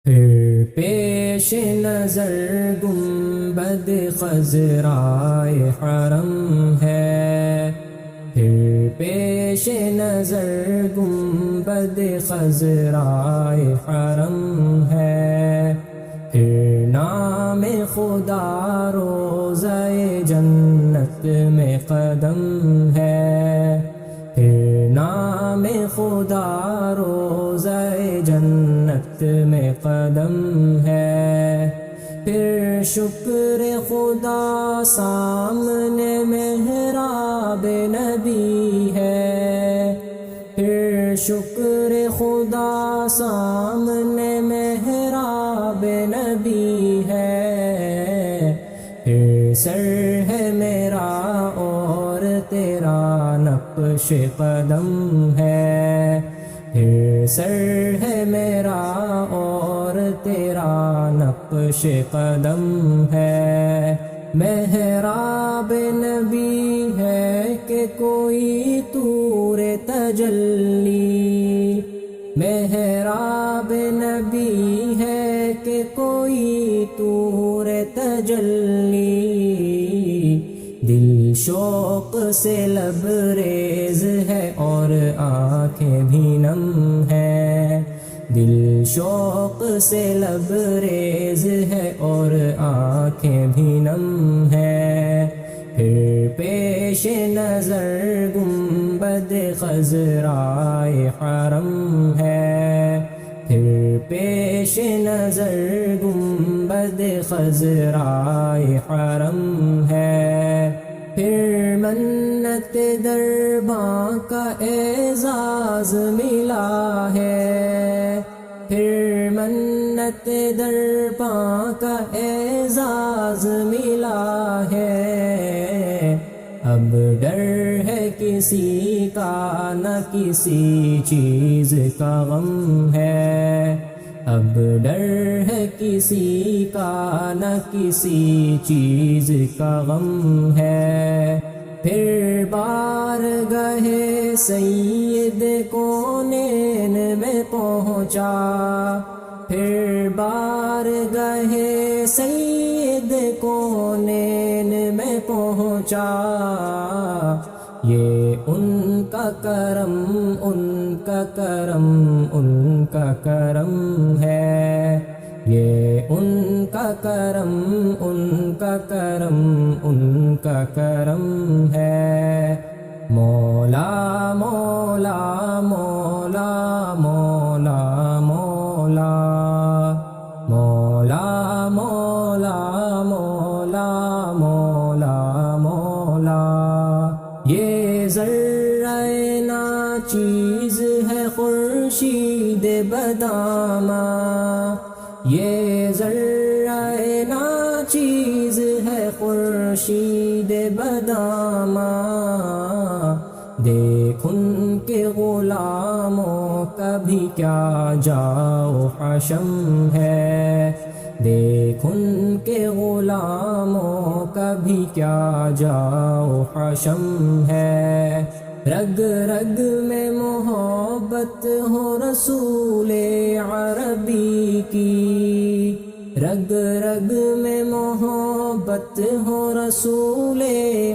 پھر پیش نظر گنبد خضرائے حرم ہے، پھر پیش نظر گنبد خضرائے حرم ہے، پھر نام خدا روضہ جنت میں قدم ہے، پھر نام خدا روضہ جنت میں قدم ہے، پھر شکر خدا سامنے محراب نبی ہے، پھر شکر خدا سامنے محراب نبی ہے، پھر سر ہے میرا اور تیرا نقش قدم ہے، پھر سر ہے میرا اور تیرا نقش قدم ہے، محراب نبی ہے کہ کوئی طور تجلی، محراب نبی ہے کہ کوئی طور تجلی، دل شوق سے لبریز ہے اور آنکھیں بھی نم ہے، دل شوق سے لبریز ہے اور آنکھیں بھی نم ہے، پھر پیش نظر گنبد خضرائے حرم ہے، پھر پیش نظر گنبد خضرائے حرم ہے، پھر منت درباں کا اعزاز ملا ہے، پھر منت درباں کا اعزاز ملا ہے، اب ڈر ہے کسی کا نہ کسی چیز کا غم ہے، اب ڈر ہے کسی کا نہ کسی چیز کا غم ہے، پھر بارگاہ سید کونین میں پہنچا، پھر بارگاہ سید کونین میں پہنچا، یہ ان کا کرم، ان کا کرم، ان کا کرم ہے، یہ ان کا کرم، ان کا کرم، ان کا کرم ہے، مولا مولا مولا مولا مولا مولا مولا مولا مولا مولا، یہ ذرہ ناچیز ہے خورشید بدامہ، یہ ذرہ ناچیز ہے خورشید بدامہ، دیکھ ان کے غلاموں کا بھی کیا جاؤ حشم ہے، دیکھ ان کے غلاموں کا بھی کیا جاؤ حشم ہے، رگ رگ میں محبت ہو رسول عربی کی، رگ رگ میں محبت ہو رسول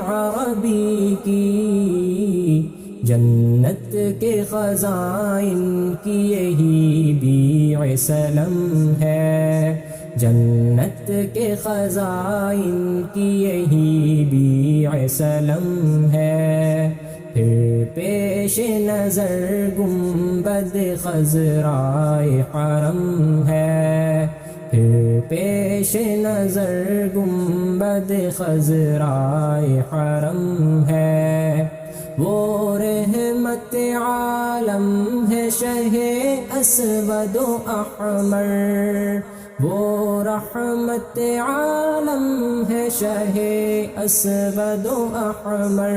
عربی کی، جنت کے خزائن کی یہی بیع سلم ہے، جنت کے خزائن کی یہی بیع سلم ہے، پھر پیش نظر گنبد خضرائے حرم ہے، پھر پیش نظر گنبد خضرائے حرم ہے، وہ رحمت عالم ہے شہ اسود و احمر، وہ رحمت عالم ہے شہ اسود و احمر،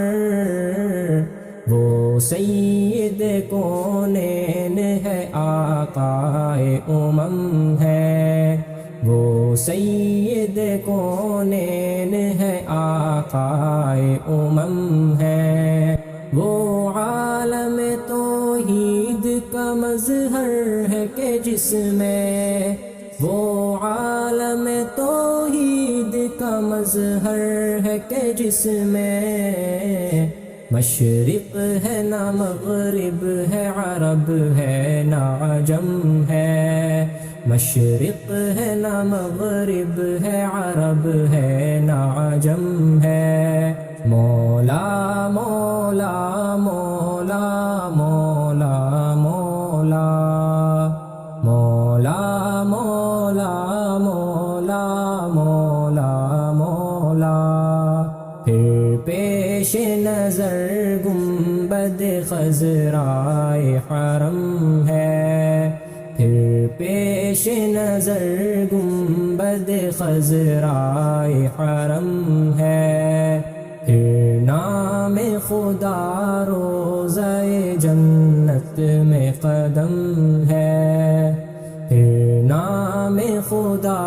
وہ سید کونین ہے آقائے امم ہے، وہ سید کونین ہے آقائے امم ہے، وہ عالم توحید کا مظہر ہے کہ جس میں وہ عالم توحید کا مظہر ہے کہ جس میں مشرق ہے نہ مغرب ہے، عرب ہے نہ عجم ہے، مشرق ہے نہ مغرب ہے، عرب ہے نہ عجم ہے، مولا مولا مولا مولا مولا مولا مولا مولا مولا مولا۔ پھر پیش نظر گنبد خضرائے حرم ہے، پھر پیش نظر گنبد خضرائے حرم ہے، پھر نام خدا روضہ جنت میں قدم ہے، پھر نام خدا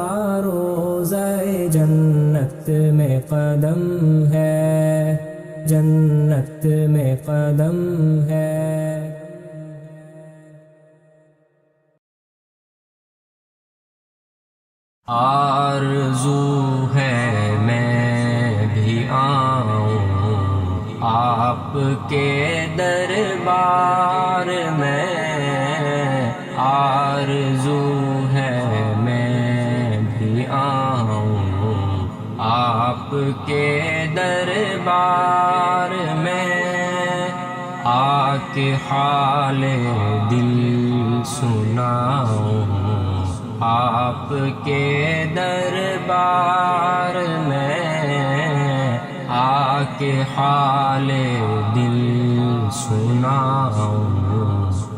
روضہ جنت میں قدم ہے، جنت میں قدم ہے۔ آرزو ہے میں بھی آؤں آپ کے دربار میں، آرزو ہے میں بھی آؤں آپ کے دربار میں، آ کے حال دل سناؤں آپ کے دربار میں، آ کے حال دل سناؤں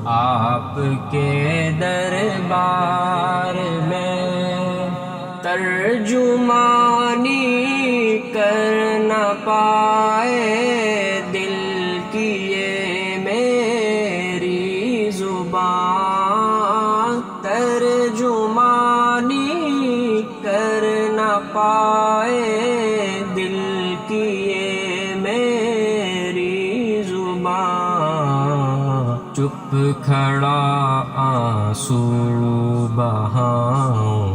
آپ کے دربار میں، ترجمانی کر نہ پائے دل کی یہ میری زبان، ترجمانی کر نہ پائے دل کی یہ میری زبان، چپ کھڑا آنسو بہاؤں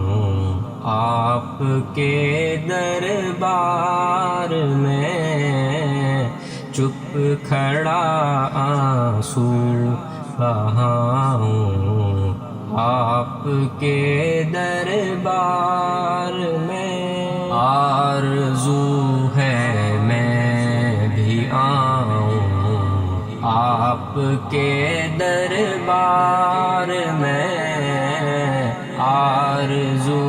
آپ کے دربار میں، چپ کھڑا آنسو بہاؤں آپ کے دربار میں، آرزو ہے میں بھی آؤں آپ کے دربار میں، آرزو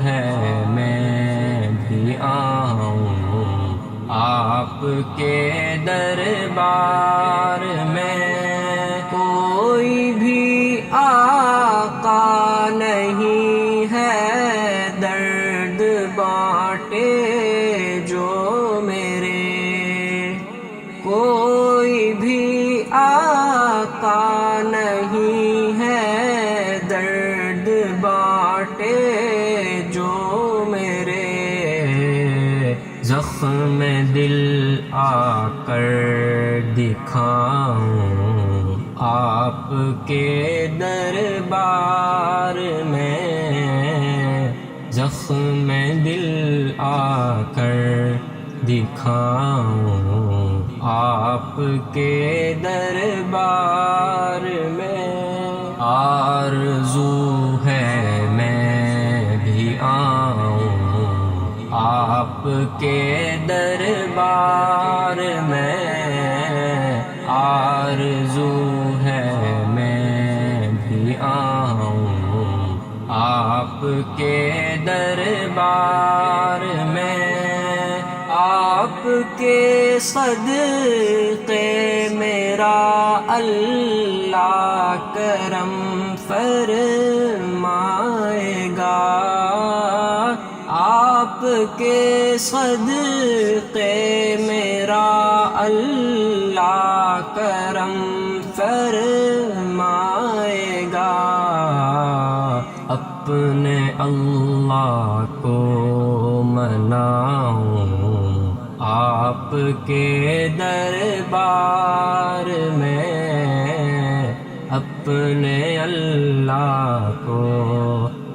ہے میں بھی آؤں آپ کے دربار میں، کوئی بھی آقا نہیں ہے درد بانٹے جو میرے، کوئی بھی آقا نہیں ہے درد بانٹے جو میرے، زخم دل آ کر دکھاؤں آپ کے دربار میں، زخم دل آ کر دکھاؤں آپ کے دربار میں، آرزو ہے میں بھی آؤں آپ کے دربار میں، آرزو ہے میں بھی آؤں آپ کے دربار میں، آپ کے صدقے میرا اللہ کرم فرمائے گا، آپ کے صدقے میرا اللہ کرم فرمائے گا، اپنے اللہ کو مناؤں آپ کے دربار میں، اپنے اللہ کو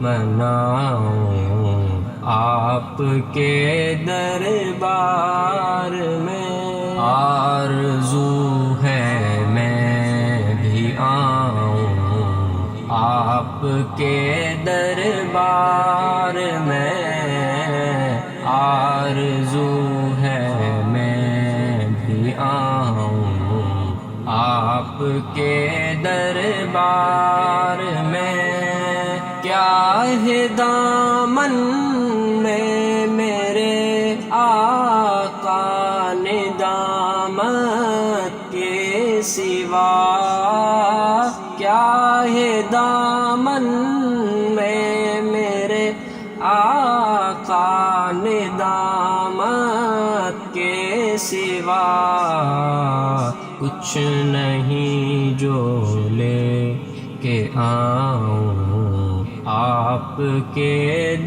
مناؤں آپ کے دربار میں، آرزو ہے میں بھی آؤں آپ کے دربار میں، آرزو ہے میں بھی آؤں آپ کے دربار میں، کیا ہے دامن میں میرے آقا ندامت کے سوا، کیا ہے دامن میں میرے آقا ندامت کے سوا، کچھ نہیں جو لے کے آؤں آپ کے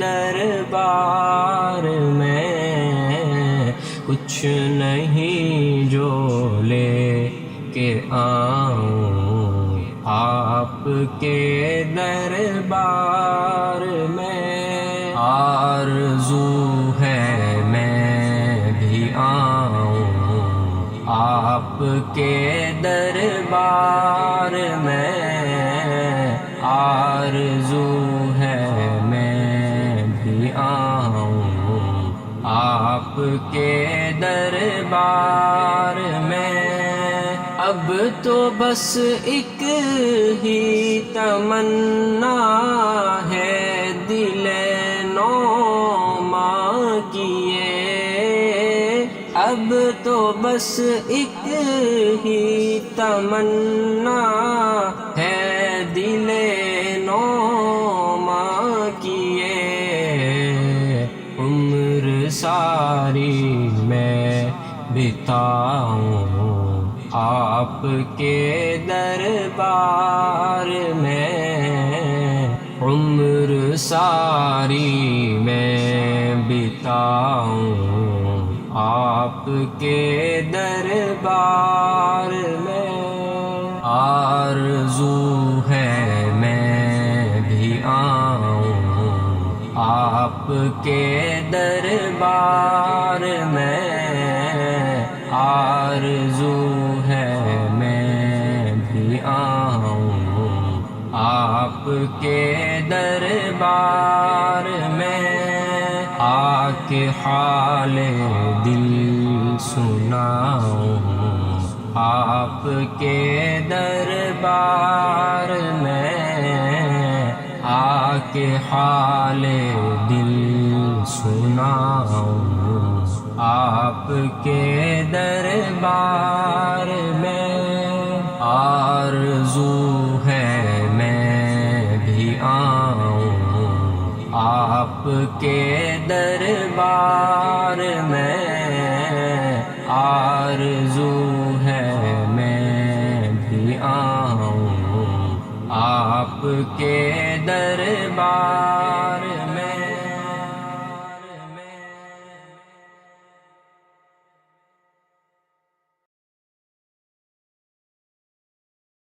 دربار میں، کچھ نہیں جو لے کے آؤں آپ کے دربار میں، آرزو ہے میں بھی آؤں آپ کے دربار میں، آرزو ہے میں بھی آؤں آپ کے دربار میں، اب تو بس ایک ہی تمنا ہے دل نو ماں کیے، اب تو بس ایک ہی تمنا ہے دل نو ماں کیے، عمر ساری میں بتاؤں آپ کے دربار میں، عمر ساری میں بتاؤں آپ کے دربار میں، آرزو ہے میں بھی آؤں آپ کے دربار میں، آرزو ہے میں بھی آؤں آپ کے دربار میں، آ کے حال دل سناؤں آپ کے دربار میں، آ کے حال دل سناؤں آپ کے دربار میں، آرزو ہے میں بھی آؤں آپ کے دربار میں، آرزو ہے میں بھی آؤں آپ کے دربار میں۔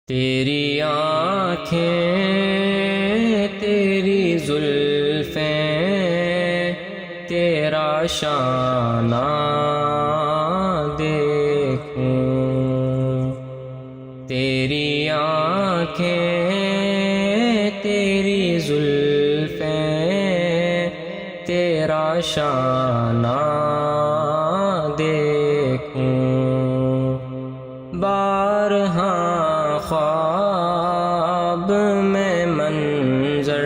تیری آنکھیں تیری زلفیں تیرا شانہ دیکھوں، تیری آنکھیں تیری زلفیں تیرا شانہ دیکھوں، بارہا خواب میں منظر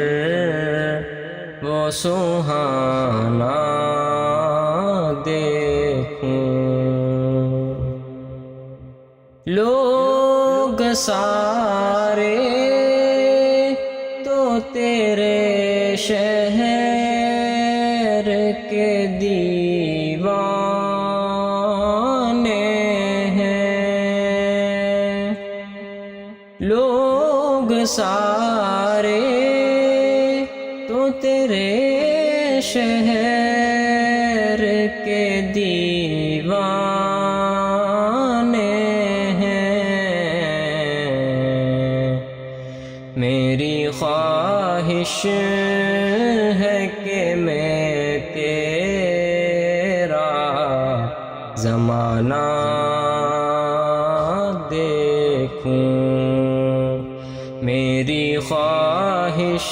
وہ سہانا دیکھوں، لوگ سارے تو تیرے شہر کے دیوانے ہیں، لوگ سارے تو تیرے شہر کے دیوانے ہیں، خواہش ہے کہ میں تیرا زمانہ دیکھوں، میری خواہش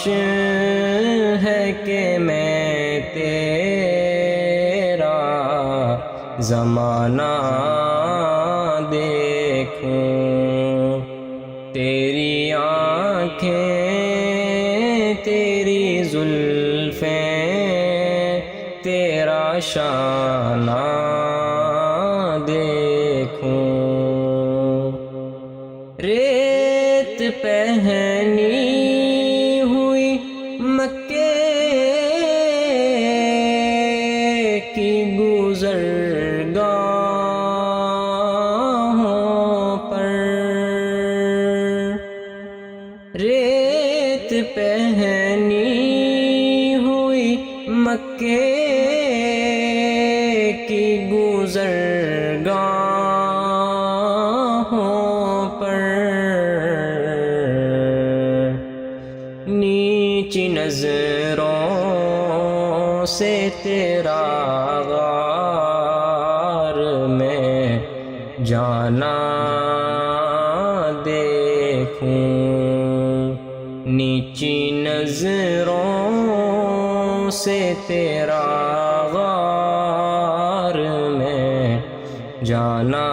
ہے کہ میں تیرا زمانہ دیکھوں، تیری آنکھیں تیری زلفیں تیرا شانہ دیکھوں، ریت پہنی ہوئی مکے کی گزرگاہوں پر، ریت پہنی ہوئی مکے کی گزرگاہوں پر، نیچی نظروں سے تیرا غار میں جانا دیکھوں، نیچی نظروں سے تیرا غار میں جانا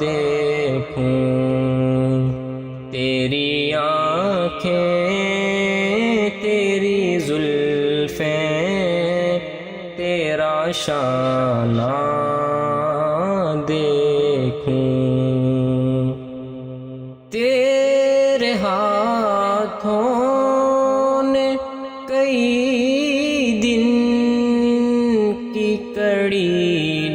دیکھوں، تیری آنکھیں تیری زلفیں تیرا شانہ دیکھوں، تیرے ہاتھوں نے کئی دن کی کڑی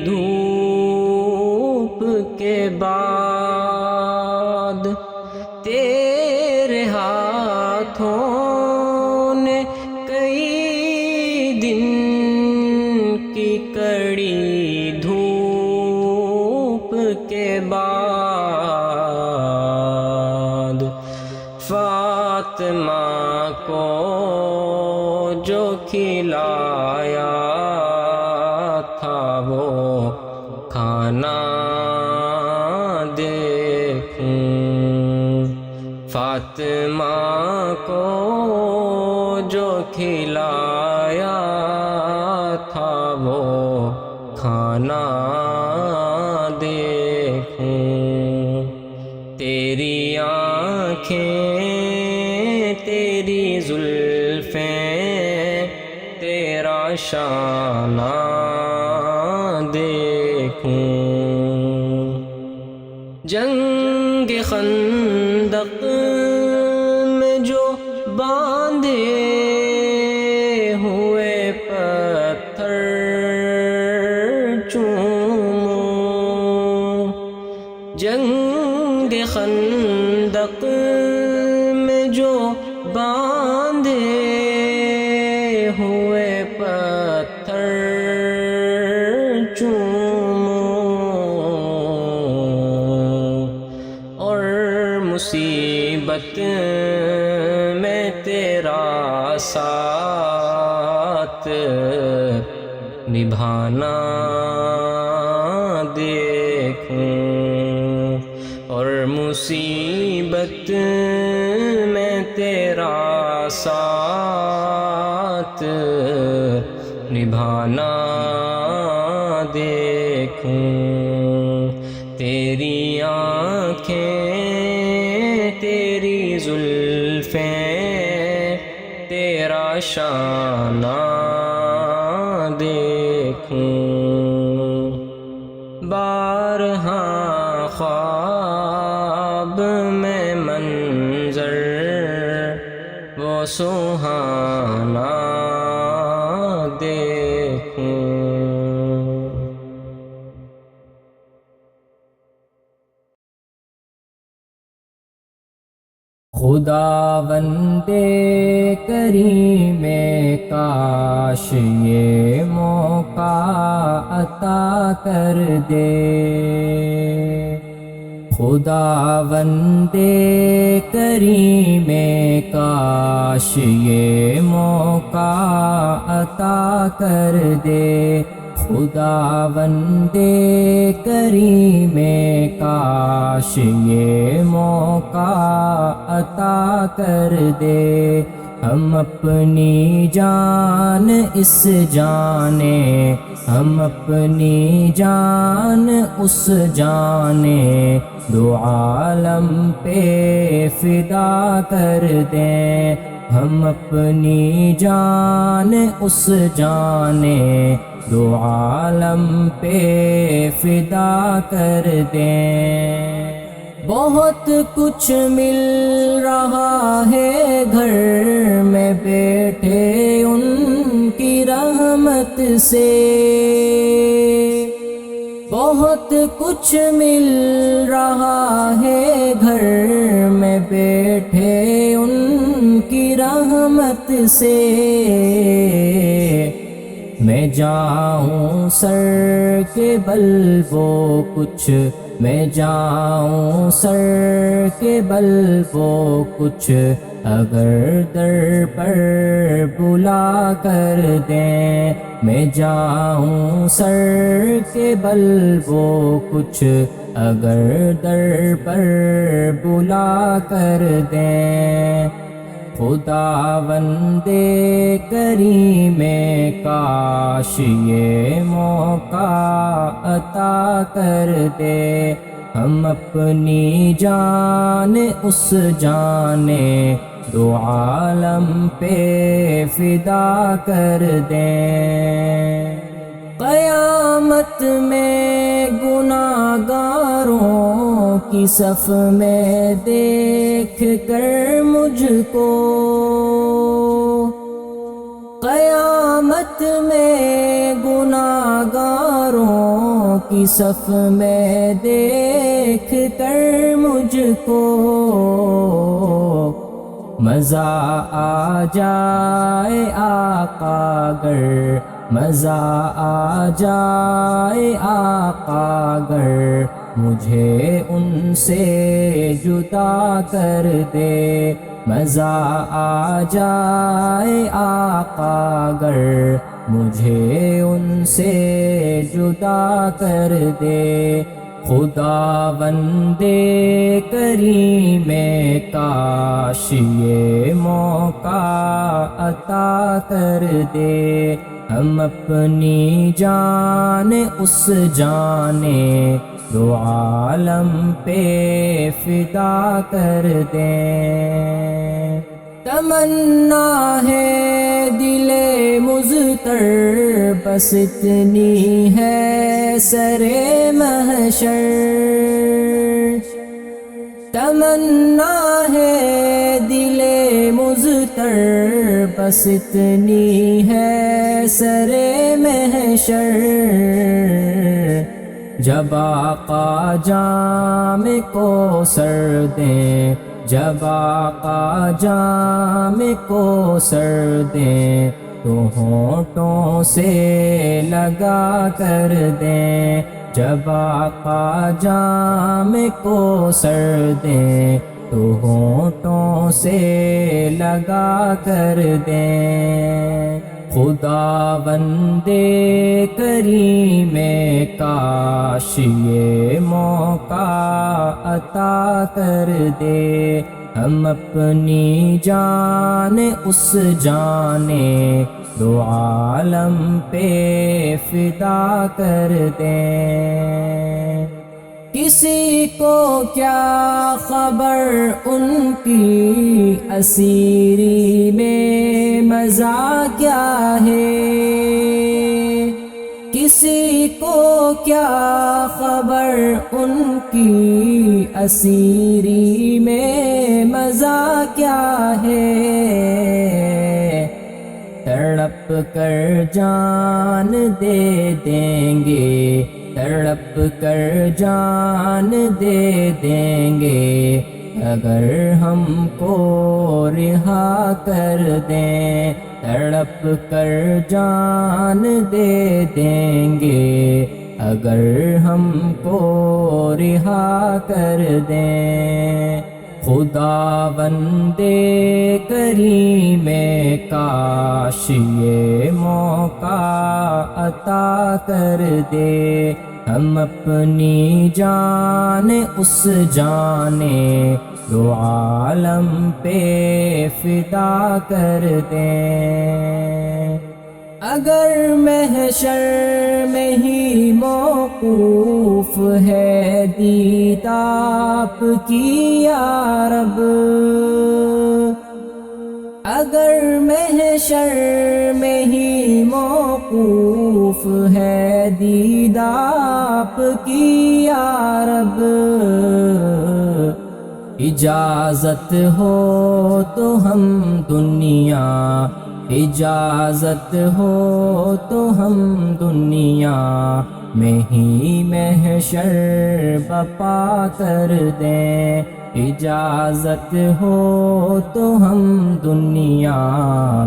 دھوپ کے بعد، تیرے ہاتھوں نے کئی دن کی کڑی دھوپ کے بعد، فاطمہ کو جو کھلایا تھا وہ کھانا دیکھوں، فاطمہ کو جو کھلایا تھا وہ کھانا دیکھوں، تیری آنکھیں تیری زلفیں تیرا شانہ دیکھوں، جنگ خندق میں جو باندھے ہوئے پتھر چوموں، جنگ خندق میں جو باندھے ہوئے پتھر چوموں، اور مصیبت میں تیرا ساتھ نبھانا دیکھوں، اور مصیبت میں تیرا ساتھ نبھانا دیکھوں، تیری آنکھیں تیری زلفیں تیرا شانہ دیکھوں، بارہا خواب میں منظر وہ سہانا دیکھوں، خداوندے کریم کاش یہ موقع عطا کر دے، خداوند کریم کاش یہ موقع عطا کر دے، خداوند کریم کاش یہ موقع عطا کر دے، ہم اپنی جان اس جانے، ہم اپنی جان اس جانے، دو عالم پہ فدا کر دیں، ہم اپنی جان اس جانے، دو عالم پہ فدا کر دیں۔ بہت کچھ مل رہا ہے گھر میں بیٹھے ان کی رحمت سے، بہت کچھ مل رہا ہے گھر میں بیٹھے ان کی رحمت سے، میں جاؤں سر کے بل وہ کچھ، میں جاؤں سر کے بل وہ کچھ، اگر در پر بلا کر دیں، میں جاؤں سر کے بل وہ کچھ، اگر در پر بلا کر دیں، خداوند کریم کاش یہ موقع عطا کر دے، ہم اپنی جان اس جانے، دو عالم پہ فدا کر دیں۔ قیامت میں گناہگاروں کی صف میں دیکھ کر مجھ کو، قیامت میں گناہگاروں کی صف میں دیکھ کر مجھ کو، مزہ آ جائے آقا گر، مزہ آ جائے آقا گر، مجھے ان سے جدا کر دے، مزہ آ جائے آقا گر، مجھے ان سے جدا کر دے، خداوند کریم کاش یہ موقع عطا کر دے، ہم اپنی جان اس جانے، دو عالم پہ فدا کر دیں۔ تمنا ہے دل مضطر بس اتنی ہے سر محشر، تمنا ہے دل مضطر بس اتنی ہے سر محشر، جب آقا جام کو سر دیں، جب آقا جام کو سر دیں، تو ہونٹوں سے لگا کر دیں، جب آقا جام کو سر دیں، تو ہونٹوں سے لگا کر دیں، خداوند کریم کاش یہ موقع عطا کر دے، ہم اپنی جان اس جانے، دو عالم پہ فدا کر دیں۔ کسی کو کیا خبر ان کی اسیری میں مزہ کیا ہے، کسی کو کیا خبر ان کی اسیری میں مزہ کیا ہے، تڑپ کر جان دے دیں گے، تڑپ کر جان دے دیں گے، اگر ہم کو رہا کر دیں، تڑپ کر جان دے دیں گے، اگر ہم کو رہا کر دیں، خداوند کریم کاش یہ موقع عطا کر دے، ہم اپنی جان اس جان دو عالم پہ فدا کر دیں۔ اگر محشر میں ہی موقوف ہے دید آپ کی یا رب، اگر محشر میں ہی موقوف ہے دید آپ کی یا رب، اجازت ہو تو ہم دنیا، اجازت ہو تو ہم دنیا میں ہی محشر بپا کر دیں، اجازت ہو تو ہم دنیا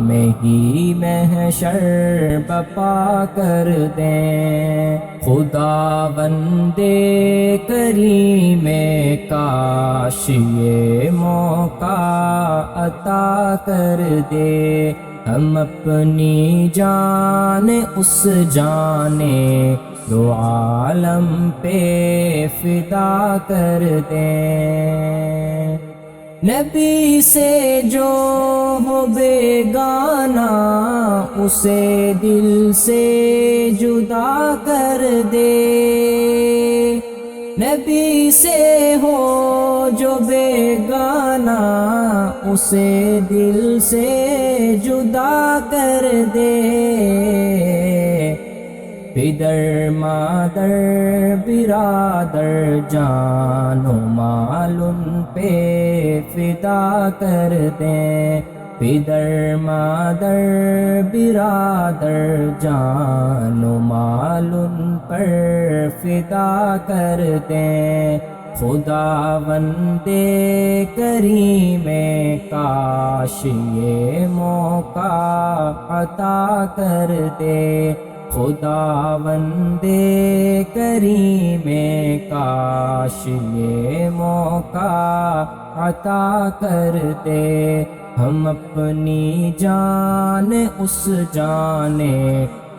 میں ہی محشر بپا کر دیں۔ خداوند کریم کاش یہ موقع عطا کر دے، ہم اپنی جان اس جان دو عالم پہ فدا کر دیں۔ نبی سے جو ہو بیگانہ اسے دل سے جدا کر دے، نبی سے ہو جو بیگانہ اسے دل سے جدا کر دے، پدر مادر برادر جان و مال ان پہ فدا کر دیں، پدر مادر برادر جان و مال ان پر فدا کر دیں۔ خداوند کریم کاش یہ موقع عطا کر دے، خداوند کریم کاش یہ موقع عطا کر دے، ہم اپنی جان اس جان،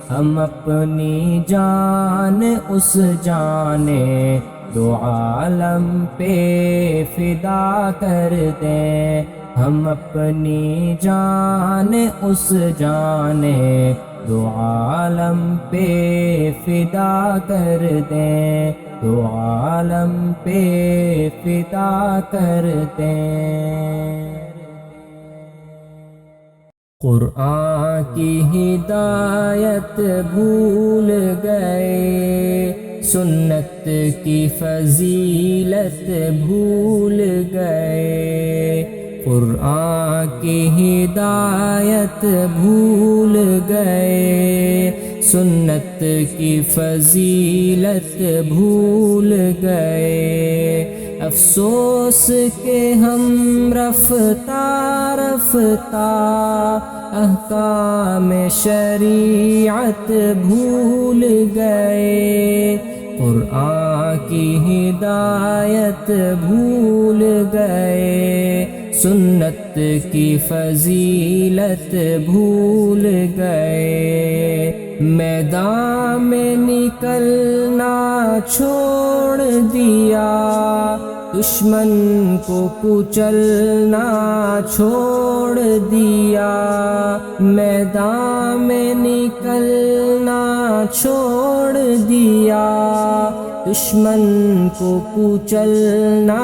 ہم اپنی جان اس جان دو عالم پہ فدا کر دیں، ہم اپنی جان اس جان دو عالم پہ فدا کر دیں، دو عالم پہ فدا کر دیں۔ قرآن کی ہدایت بھول گئے، سنت کی فضیلت بھول گئے، قرآن کی ہدایت بھول گئے، سنت کی فضیلت بھول گئے، افسوس کہ ہم رفتہ رفتہ احکام شریعت بھول گئے، قرآن کی ہدایت بھول گئے، سنت کی فضیلت بھول گئے، میدان میں نکلنا چھوڑ دیا، دشمن کو کچلنا چھوڑ دیا، میدان میں نکلنا چھوڑ دیا، دشمن کو کچلنا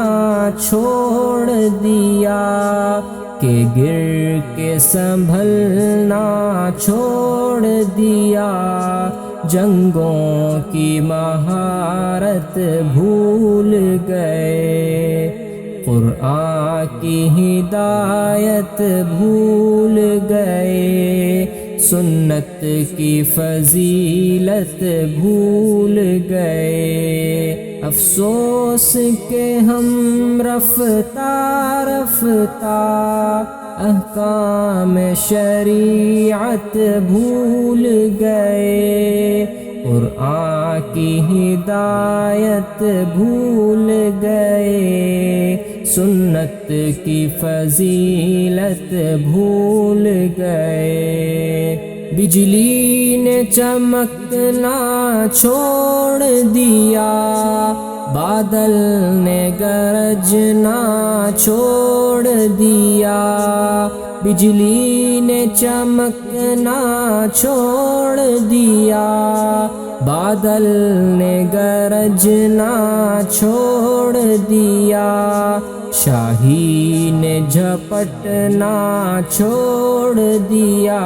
چھوڑ دیا، کہ گر کے سنبھلنا چھوڑ دیا، جنگوں کی مہارت بھول گئے، قرآن کی ہدایت بھول گئے، سنت کی فضیلت بھول گئے، افسوس کہ ہم رفتہ رفتہ احکام شریعت بھول گئے، قرآن کی ہدایت بھول گئے، سنت کی فضیلت بھول گئے۔ بجلی نے چمکنا چھوڑ دیا، بادل نے گرجنا چھوڑ دیا، بجلی نے چمکنا چھوڑ دیا، بادل نے گرجنا چھوڑ دیا، شاہی نے جھپٹنا چھوڑ دیا،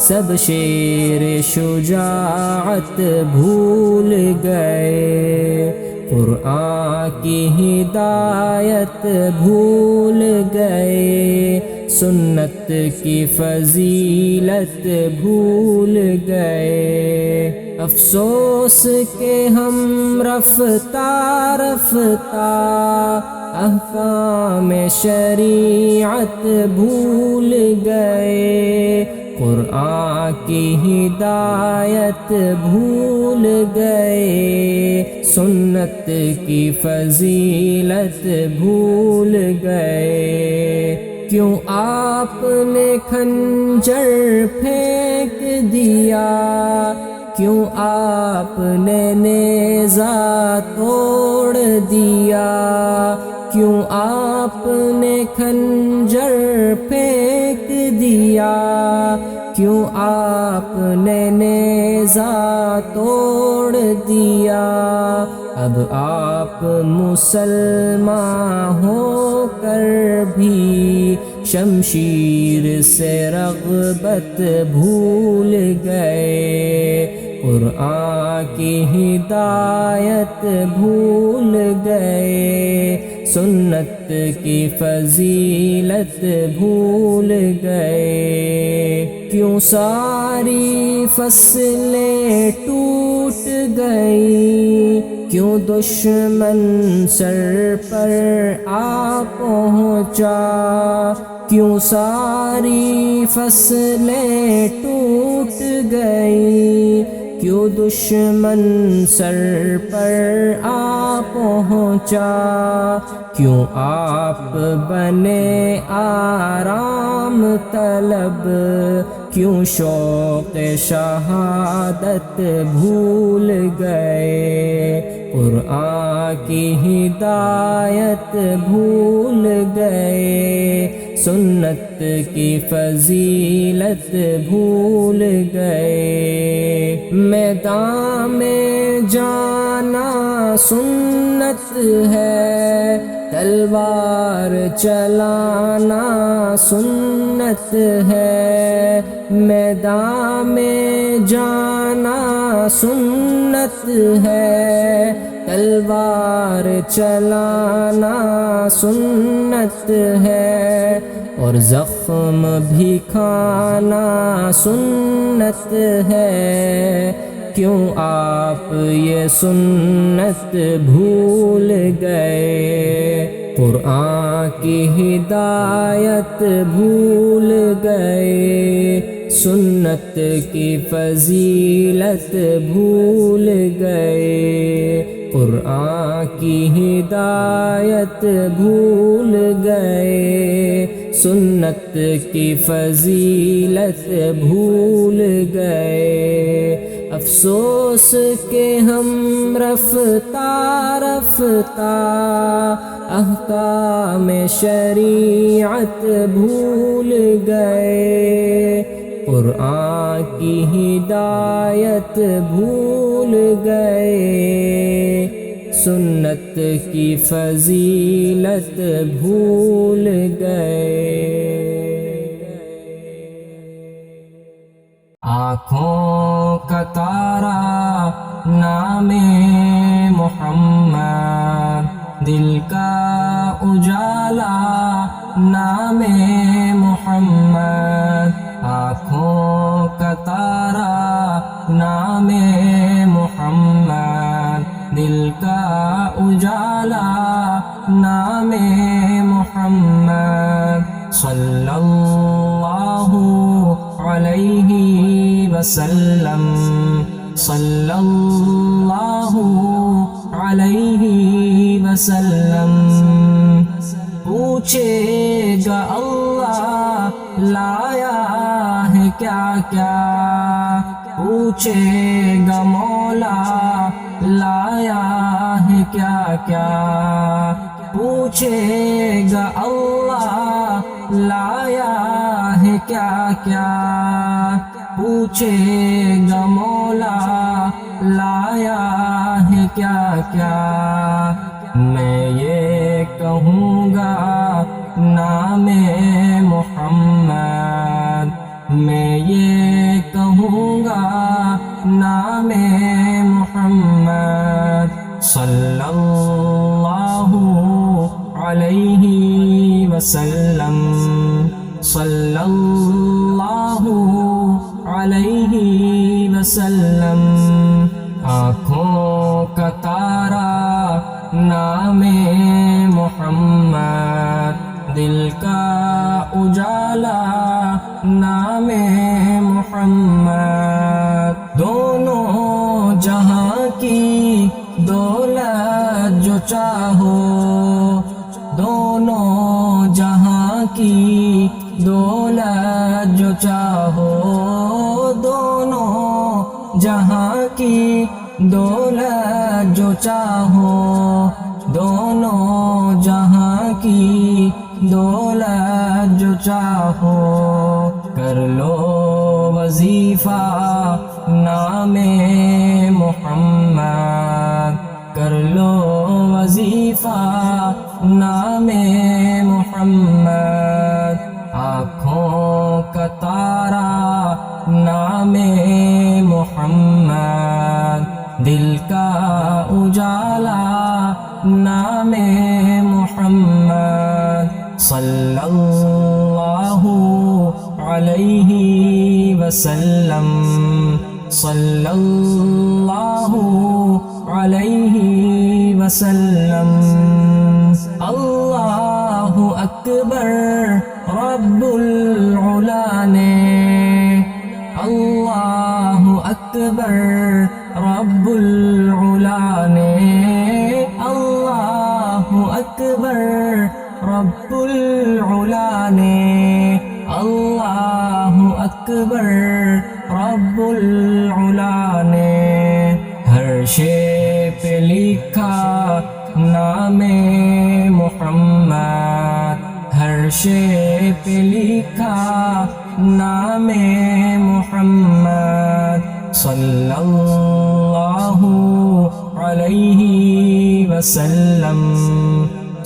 سب شیر شجاعت بھول گئے، قرآن کی ہدایت بھول گئے، سنت کی فضیلت بھول گئے۔ افسوس کہ ہم رفتہ رفتہ احکام شریعت بھول گئے، قرآن کی ہدایت بھول گئے، سنت کی فضیلت بھول گئے۔ کیوں آپ نے خنجر پھینک دیا، کیوں آپ نے نیزہ توڑ دیا، کیوں آپ نے خنجر پھینک دیا، کیوں آپ نے نیزہ توڑ دیا، اب آپ مسلمان ہو کر بھی شمشیر سے رغبت بھول گئے، قرآن کی ہدایت بھول گئے، سنت کی فضیلت بھول گئے۔ کیوں ساری فصلیں ٹوٹ گئی، کیوں دشمن سر پر آ پہنچا، کیوں ساری فصلیں ٹوٹ گئی، کیوں دشمن سر پر آ پہنچا، کیوں آپ بنے آرام طلب، کیوں شوق شہادت بھول گئے، قرآن کی ہدایت بھول گئے، سنت کی فضیلت بھول گئے۔ میدان میں جانا سنت ہے، تلوار چلانا سنت ہے، میدان میں جانا سنت ہے، تلوار چلانا سنت ہے، اور زخم بھی کھانا سنت ہے، کیوں آپ یہ سنت بھول گئے، قرآن کی ہدایت بھول گئے، سنت کی فضیلت بھول گئے، قرآن کی ہدایت بھول گئے، سنت کی فضیلت بھول گئے۔ افسوس کہ ہم رفتہ رفتہ احکام شریعت بھول گئے، قرآن کی ہدایت بھول گئے، سنت کی فضیلت بھول گئے۔ آنکھوں کا تارا نام محمد، دل کا اجالا نام محمد، آنکھوں کا تارا نام محمد، دل کا اجالا نام محمد، صلی اللہ علیہ وسلم، صلی اللہ علیہ وسلم. پوچھے گا اللہ لایا ہے کیا کیا، پوچھے گا مولا لایا ہے کیا کیا، پوچھے گا اللہ لایا ہے کیا کیا، پوچھے گا مولا لایا ہے کیا کیا. میں یہ کہوں گا نام محمد، میں یہ کہوں گا نام محمد. صلی اللہ علیہ وسلم، صلی اللہ علیہ وسلم. آنکھوں کا تارا نام محمد، دل کا اجالا نام محمد. دونوں جہاں کی دولت جو چاہو، دونوں جہاں کی دولت جو چاہو، دونوں جہاں کی دولت جو چاہو، دونوں جہاں کی دولت جو چاہو. کر لو وظیفہ نام محمد، کر لو وظیفہ نام محمد. آنکھوں کا تارا نام محمد، دل کا اجالا نام محمد. صلی اللہ علیہ وسلم، صلی اللہ علیہ وسلم. اللہ اکبر رب العلا نے، اللہ اکبر رب العلا نے، اللہ اکبر رب العلا نے، اللہ اکبر رب العلا نے. ہر شے پہ لکھا نام محمد، ہر شے پہ لکھا نام محمد. صلی اللہ علیہ وسلم،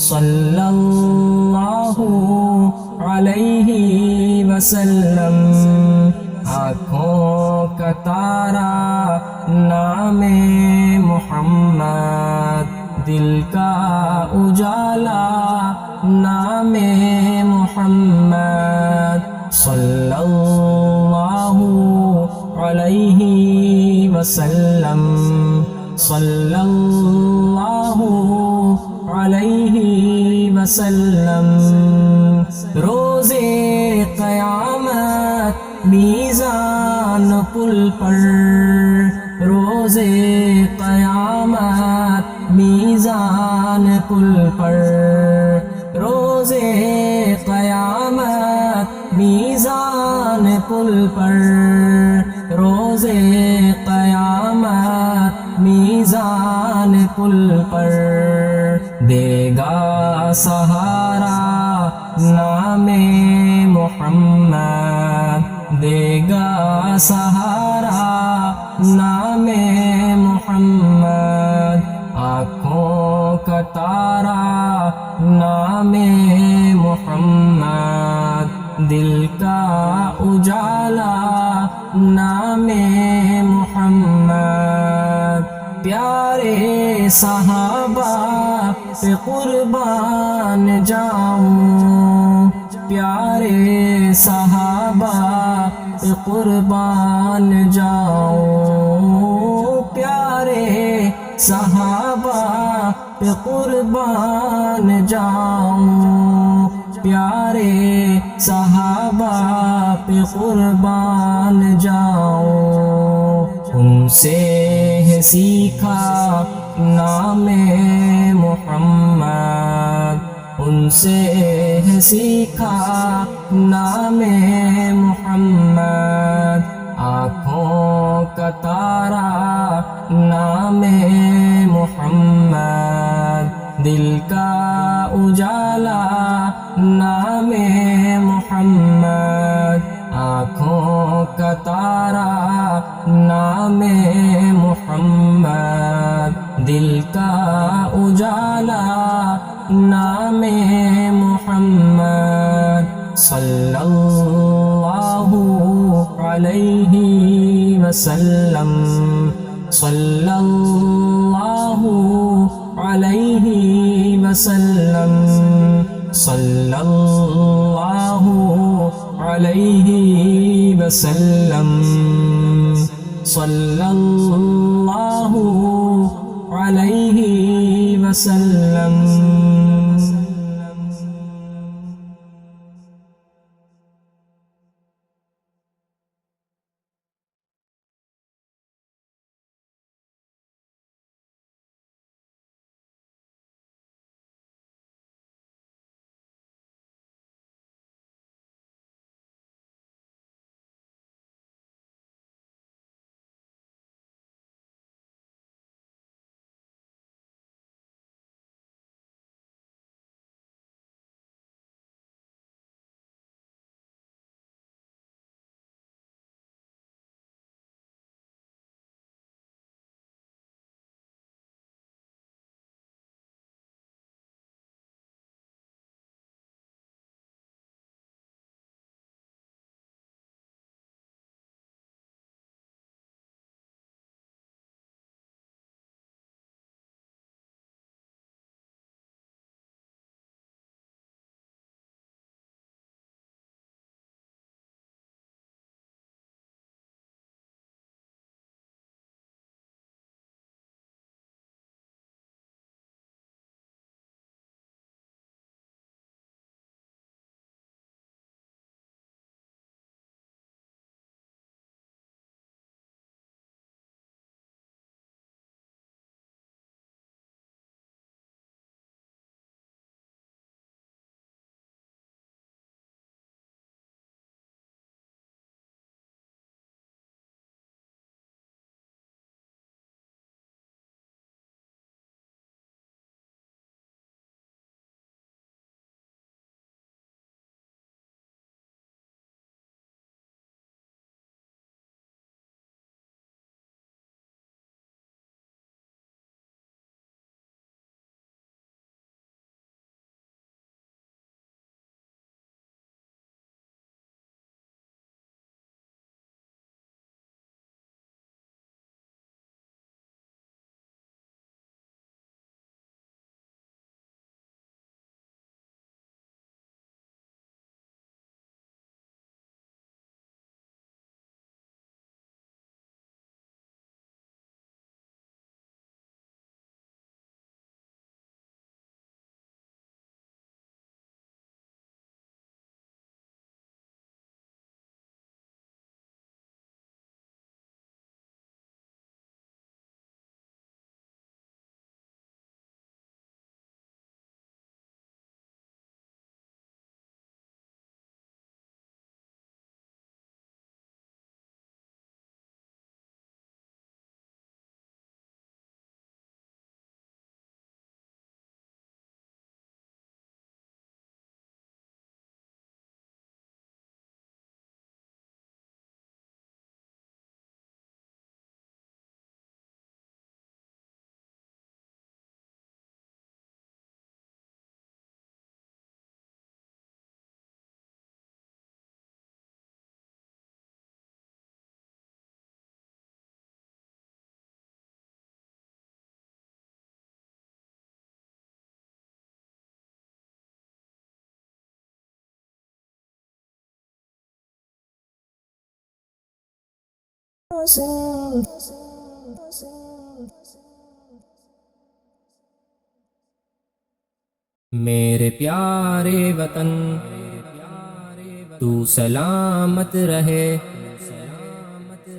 صلی اللہ علیہ وسلم. آنکھوں کا تارا نام محمد، دل کا اجالا نام محمد. صلی اللہ علیہ وسلم، صلی اللہ علیہ وسلم. روز قیامت میزان پل پر، روز قیامت میزان پل پر، روز قیامت میزان پل پر، روز قیامت میزان پل پر. دے گا سہارا نام محمد، دے گا سہارا نام محمد. آنکھوں کا تارا نام محمد، دل کا اجالا نام محمد. پیارے صحابہ پہ قربان جاؤں، پیارے صحابہ پہ قربان جاؤں، پیارے صحابہ پہ قربان جاؤں، پیارے صحابہ پہ قربان جاؤں. ان سے ہے سیکھا نام محمد، ان سے ہے سیکھا نام محمد، آنکھوں کا تارا نام محمد، دل کا اجالا نام محمد، آنکھوں کا تارا نام محمد، دل کا اجالا نام محمد، صلی اللہ علیہ وسلم، صلی اللہ علیہ وسلم، صلی اللہ علیہ وسلم، صلی اللہ علیہ وسلم۔ میرے پیارے وطن تو سلامت رہے،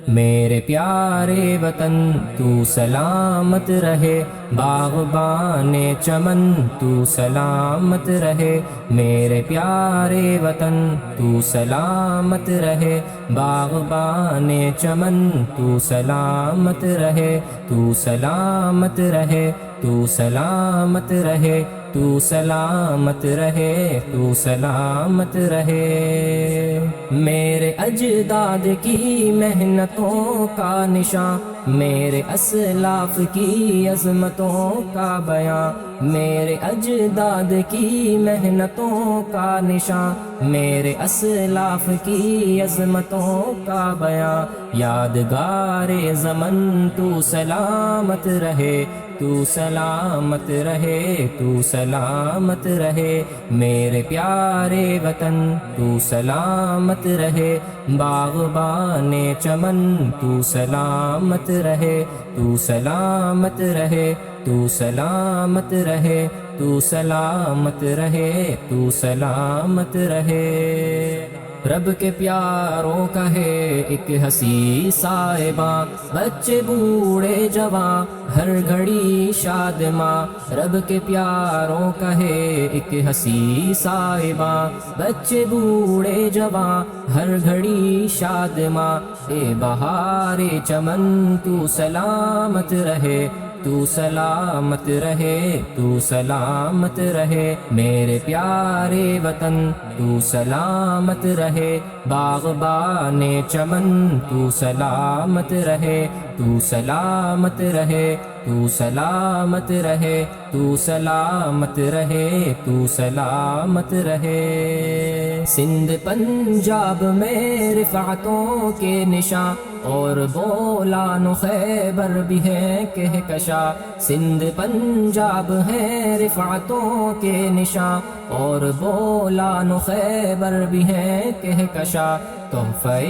میرے پیارے وطن تو سلامت رہے، باغبان چمن تو سلامت رہے، میرے پیارے وطن تو سلامت رہے، باغبان چمن تو سلامت رہے، تو سلامت رہے، تو سلامت رہے، تو سلامت رہے، تو سلامت رہے۔ میرے اجداد کی محنتوں کا نشان، میرے اسلاف کی عظمتوں کا بیان، میرے اجداد کی محنتوں کا نشان، میرے اسلاف کی عظمتوں کا بیان، یادگار زمن تو سلامت رہے، تو سلامت رہے، تو سلامت رہے، میرے پیارے وطن تو سلامت رہے، باغبان چمن تو سلامت رہے، تو سلامت رہے، تو سلامت رہے، تو سلامت رہے، تو سلامت رہے۔ رب کے پیاروں کا ہے ایک ہنسی صاحباں، بچے بوڑھے جوان ہر گھڑی شاد ماں، رب کے پیاروں کا ہے ایک ہنسی صاحباں، بچے بوڑھے جوان ہر گھڑی شاد ماں، اے بہار چمن تو سلامت رہے، تو سلامت رہے، تو سلامت رہے، میرے پیارے وطن تو سلامت رہے، باغبان چمن تو سلامت رہے، تو سلامت رہے، تو سلامت رہے، تو سلامت رہے، تو سلامت رہے۔ سندھ پنجاب میں رفعتوں کے نشاں، اور بولان و خیبر بھی ہے کہکشاں، سندھ پنجاب ہے رفعتوں کے نشاں، اور بولان و خیبر بھی ہے کہکشاں، تحفہ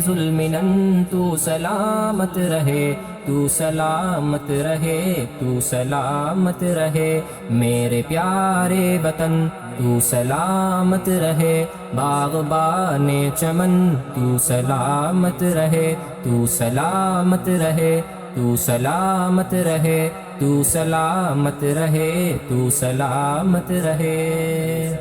ذوالمنن تو سلامت رہے، تو سلامت رہے، تو سلامت رہے، میرے پیارے وطن تو سلامت رہے، باغبان چمن تو سلامت رہے، تو سلامت رہے، تو سلامت رہے، تو سلامت رہے، تو سلامت رہے۔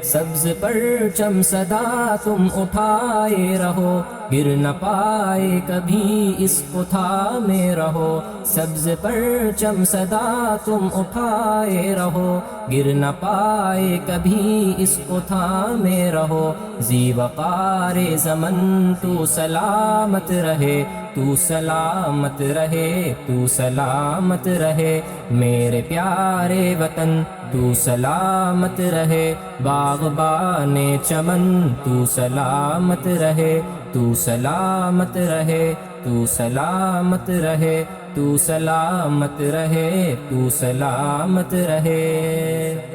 سبز پرچم سدا تم اٹھائے رہو، گر نہ پائے کبھی اس کو تھامے رہو، سبز پرچم سدا تم اٹھائے رہو، گر نہ پائے کبھی اس کو تھامے رہو، ذی وقار زمن تو سلامت رہے، تو سلامت رہے، تو سلامت رہے، میرے پیارے وطن تو سلامت رہے، باغبان چمن تو سلامت رہے، تو سلامت رہے، تو سلامت رہے، تو سلامت رہے، تو سلامت رہے۔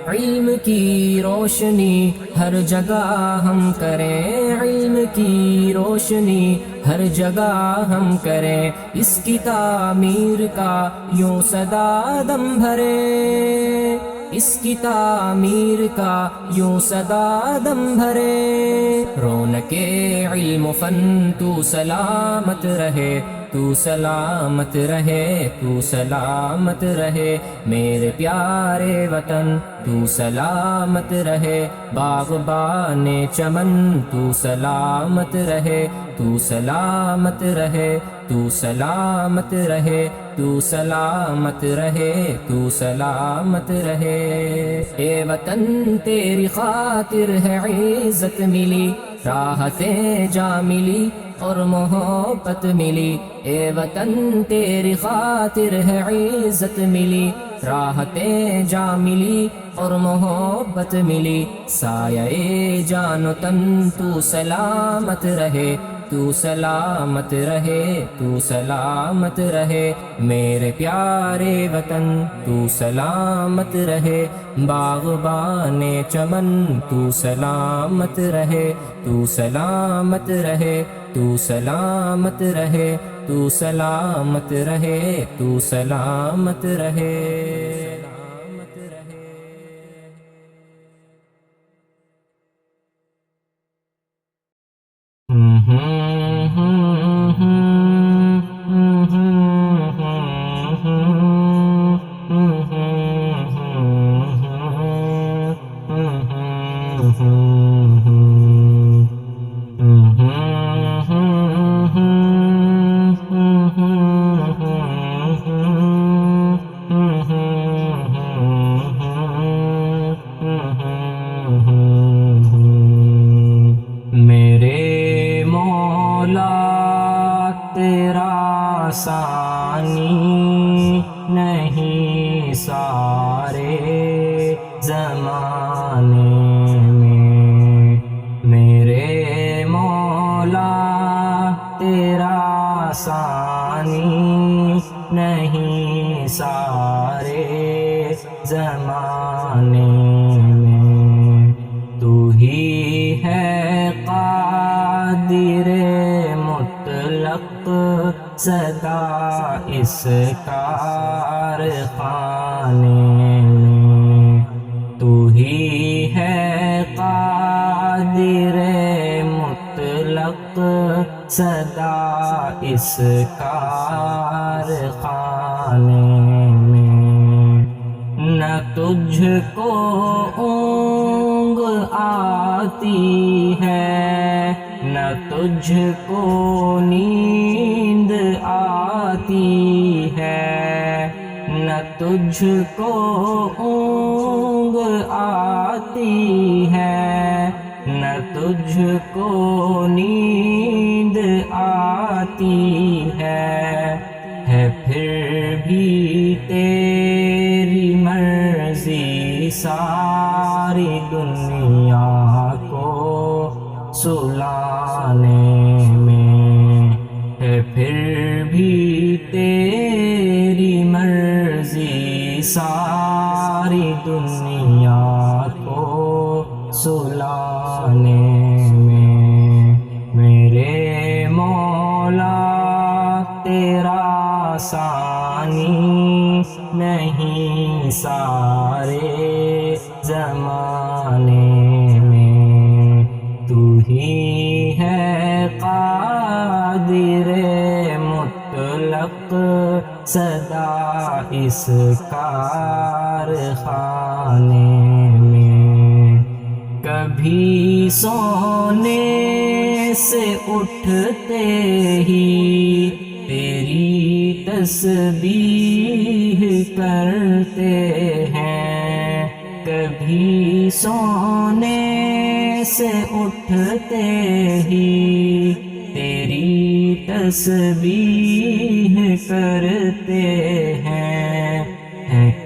علم کی روشنی ہر جگہ ہم کریں، علم کی روشنی ہر جگہ ہم کریں، اس کی تعمیر کا یوں صدا دم بھرے، اس کی تعمیر کا یوں صدا دم بھرے، رونق علم و فن تو سلامت رہے، تو سلامت رہے، تو سلامت رہے، میرے پیارے وطن تو سلامت رہے، باغبان چمن تو سلامت رہے، تو سلامت رہے، تو سلامت رہے، تو سلامت رہے، تو سلامت رہے۔ اے وطن تیری خاطر ہے عزت ملی، راحتیں جا ملی اور محبت ملی، اے وطن تیری خاطر ہے عزت ملی، راحتیں جا ملی اور محبت ملی، سایہ جان و تن تو سلامت رہے، تو سلامت رہے، تو سلامت رہے، میرے پیارے وطن تو سلامت رہے، باغبان چمن تو سلامت رہے، تو سلامت رہے، تو سلامت رہے، تو سلامت رہے، تو سلامت رہے۔ تیرا ثانی نہیں سارے زمانے میں، میرے مولا تیرا ثانی نہیں سارے زمانے میں، تو ہی ہے قادر مطلق سدا اس کارخانے میں، تو ہی ہے قادر مطلق سدا اس کارخانے میں، نہ تجھ کو اونگ آتی ہے نہ تجھ کو نیند آتی ہے، نہ تجھ کو اونگ آتی ہے، نہ تجھ کو نیند آتی ہے پھر بھی تیری مرضی ساری دنیا کو سلانے میں، ہے پھر بھی تیری مرضی ساری دنیا کو سلانے میں، میرے مولا تیرا ثانی نہیں سارے زمانے میں، تو ہی ہے قادر مطلق سدا اس کارخانے میں، کبھی سونے سے اٹھتے ہی تیری تسبیح کرتے ہیں، کبھی سونے سے اٹھتے ہی تیری تسبیح کرتے ہیں،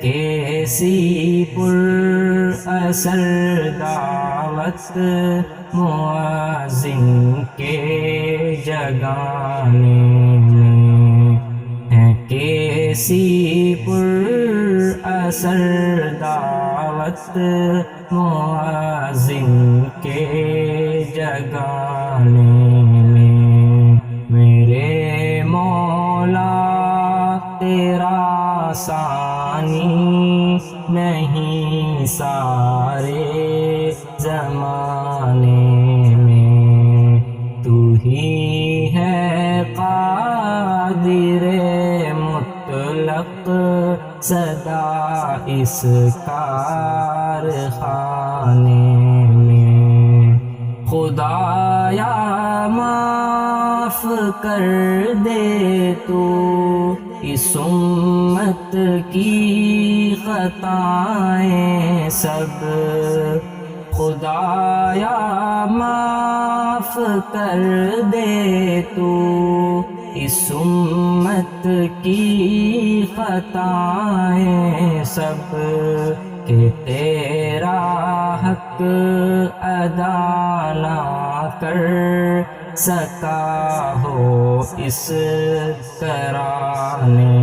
کیسی پر اثر دعوت مؤذن کے جگانے میں، ہے کیسی پر اثر دعوت مؤذن کے جگانے میں، میرے مولا تیرا ثانی نہیں سارے زمانے میں، تو ہی ہے قادر مطلق سدا اس کارخانے میں، خدایا معاف کر دے تو اس امت کی خطائیں سب، خدایا معاف کر دے تو اس امت کی خطائیں سب، کہ تیرا حق ادا نہ کر سکا ہو اس ترانے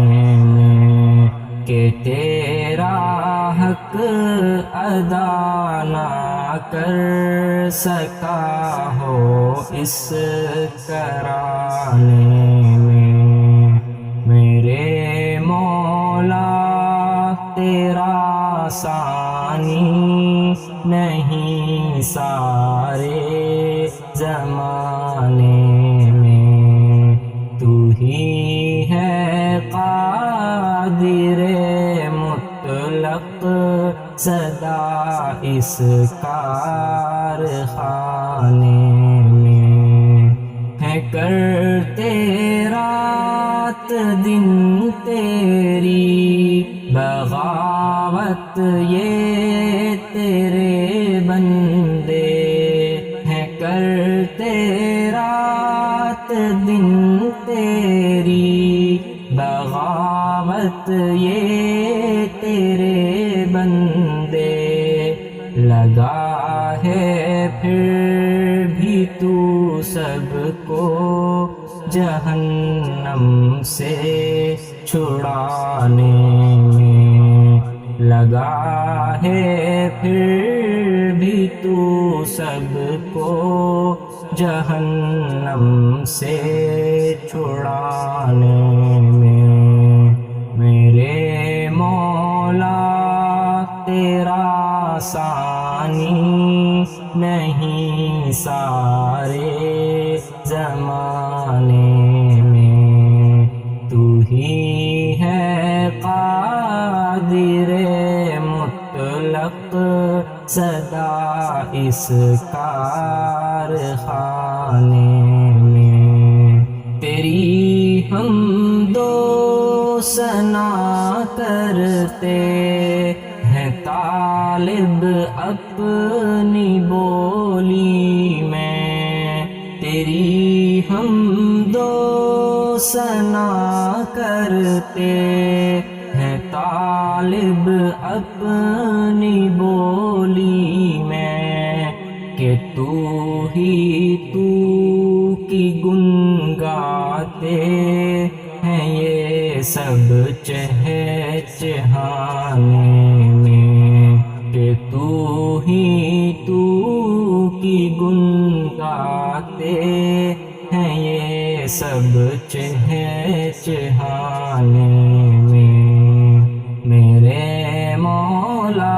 میں، کہ تیرا حق ادا نہ کر سکا ہو اس ترانے میں، میرے مولا تیرا ثانی نہیں سارے زمانے میں، تو ہی ہے قادر مطلق سدا اس کارخانے میں، ہے کرتے رات دن تیری بغاوت یہ تیرے بندے، ہیں کرتے رات دن تیری بغاوت یہ تیرے بندے لگا ہے پھر بھی تو سب کو جہنم سے چھڑانے میں لگا ہے پھر بھی تو سب کو جہنم سے چھڑانے میں میرے مولا تیرا ثانی نہیں سارے زمانے میں تو ہی ہے قادر مطلق سدا اس کارخانے میں تیری حمد و ثنا کرتے ہیں طالب اپنی بولی میں تیری حمد و ثنا کرتے ہیں طالب اپنی بولی میں کہ تو ہی تو کی گن گاتے ہیں یہ سب چہچہانے میں کہ تو ہی تو کی گن گاتے ہیں یہ سب چہچہانے میں میرے مولا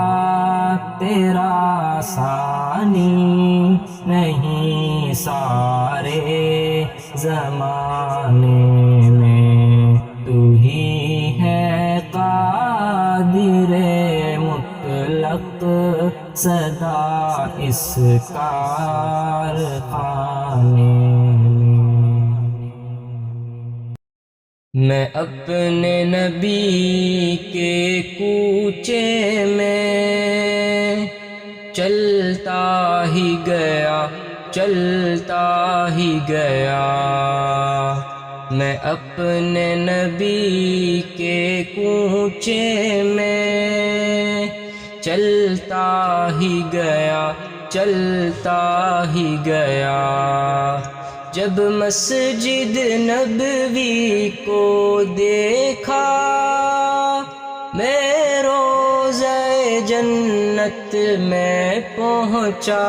تیرا ثانی نہیں سارے زمانے میں تو ہی ہے قادر مطلق سدا اس کارخانے میں اپنے نبی کے کوچے میں چلتا ہی گیا میں اپنے نبی کے کوچے میں چلتا ہی گیا جب مسجد نبوی کو دیکھا میں روضہ جنت میں پہنچا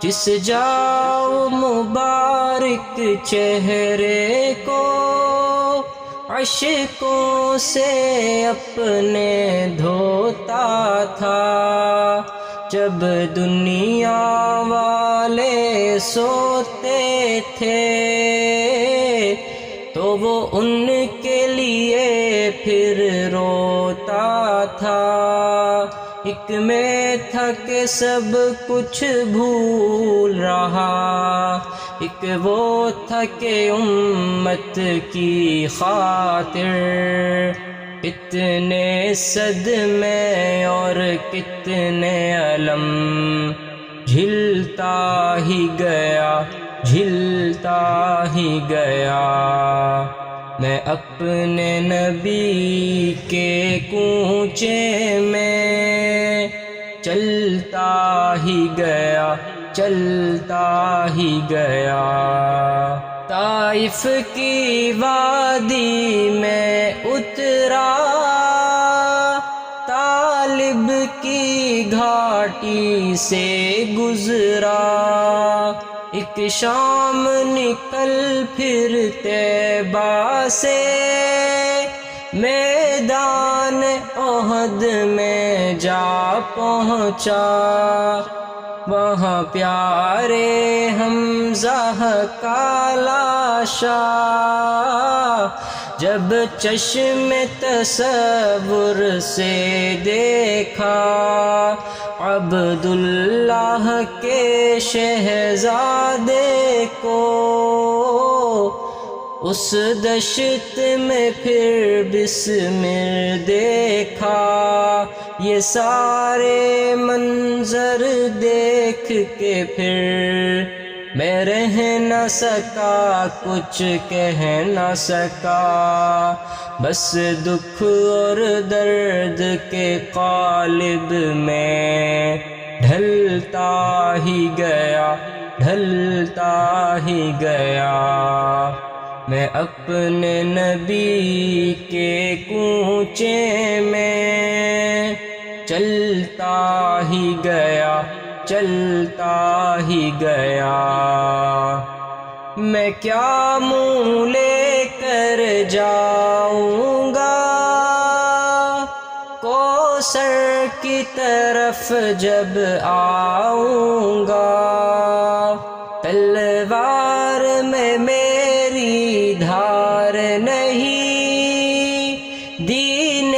جس جاؤ مبارک چہرے کو اشکوں سے اپنے دھوتا تھا جب دنیا والے سوتے تھے تو وہ ان کے لیے پھر روتا تھا ایک میں تھا کہ سب کچھ بھول رہا ایک وہ تھا کہ امت کی خاطر کتنے صدمے اور کتنے علم جھلتا ہی گیا میں اپنے نبی کے کوچے میں چلتا ہی گیا طائف کی وادی میں اترا طالب کی گھاٹی سے گزرا ایک شام نکل پھر طیبہ سے میدان احد میں جا پہنچا وہاں پیارے حمزہ کا لاشا جب چشم تصور سے دیکھا عبداللہ کے شہزادے کو اس دشت میں پھر بسمل دیکھا یہ سارے منظر دیکھ کے پھر میں رہ نہ سکا کچھ کہہ نہ سکا، بس دکھ اور درد کے قالب میں ڈھلتا ہی گیا، ڈھلتا ہی گیا۔ میں اپنے نبی کے کوچے میں چلتا ہی گیا، چلتا ہی گیا۔ میں کیا منہ لے کر جاؤں گا کوثر کی طرف جب آؤں گا، تلوار میں میری دھار نہیں، دین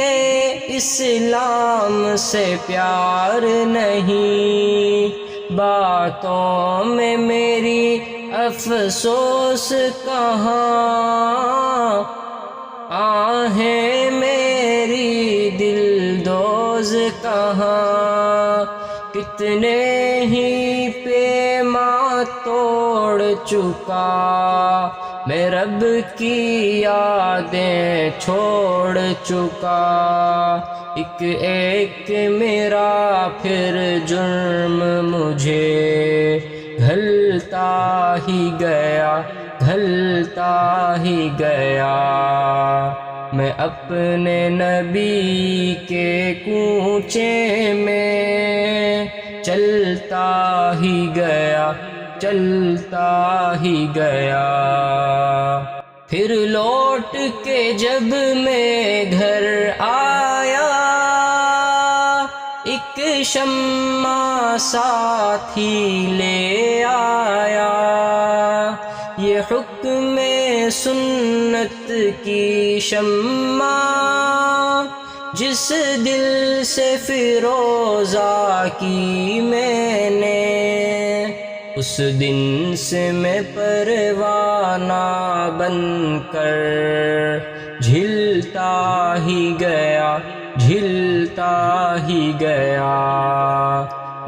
اسلام سے پیار نہیں، باتوں میں میری افسوس کہاں، آہیں میری دل دوز کہاں، کتنے ہی پیماں توڑ چکا، میں رب کی یادیں چھوڑ چکا، ایک ایک میرا پھر جرم مجھے گھلتا ہی گیا، گھلتا ہی گیا۔ میں اپنے نبی کے کوچے میں چلتا ہی گیا، چلتا ہی گیا۔ پھر لوٹ کے جب میں گھر آیا، ایک شمع ساتھ ہی لے آیا، یہ حکم سنت کی شمع جس دل سے فروزہ کی میں نے، اس دن سے میں پروانہ بن کر جھلتا ہی گیا، جھلتا ہی گیا۔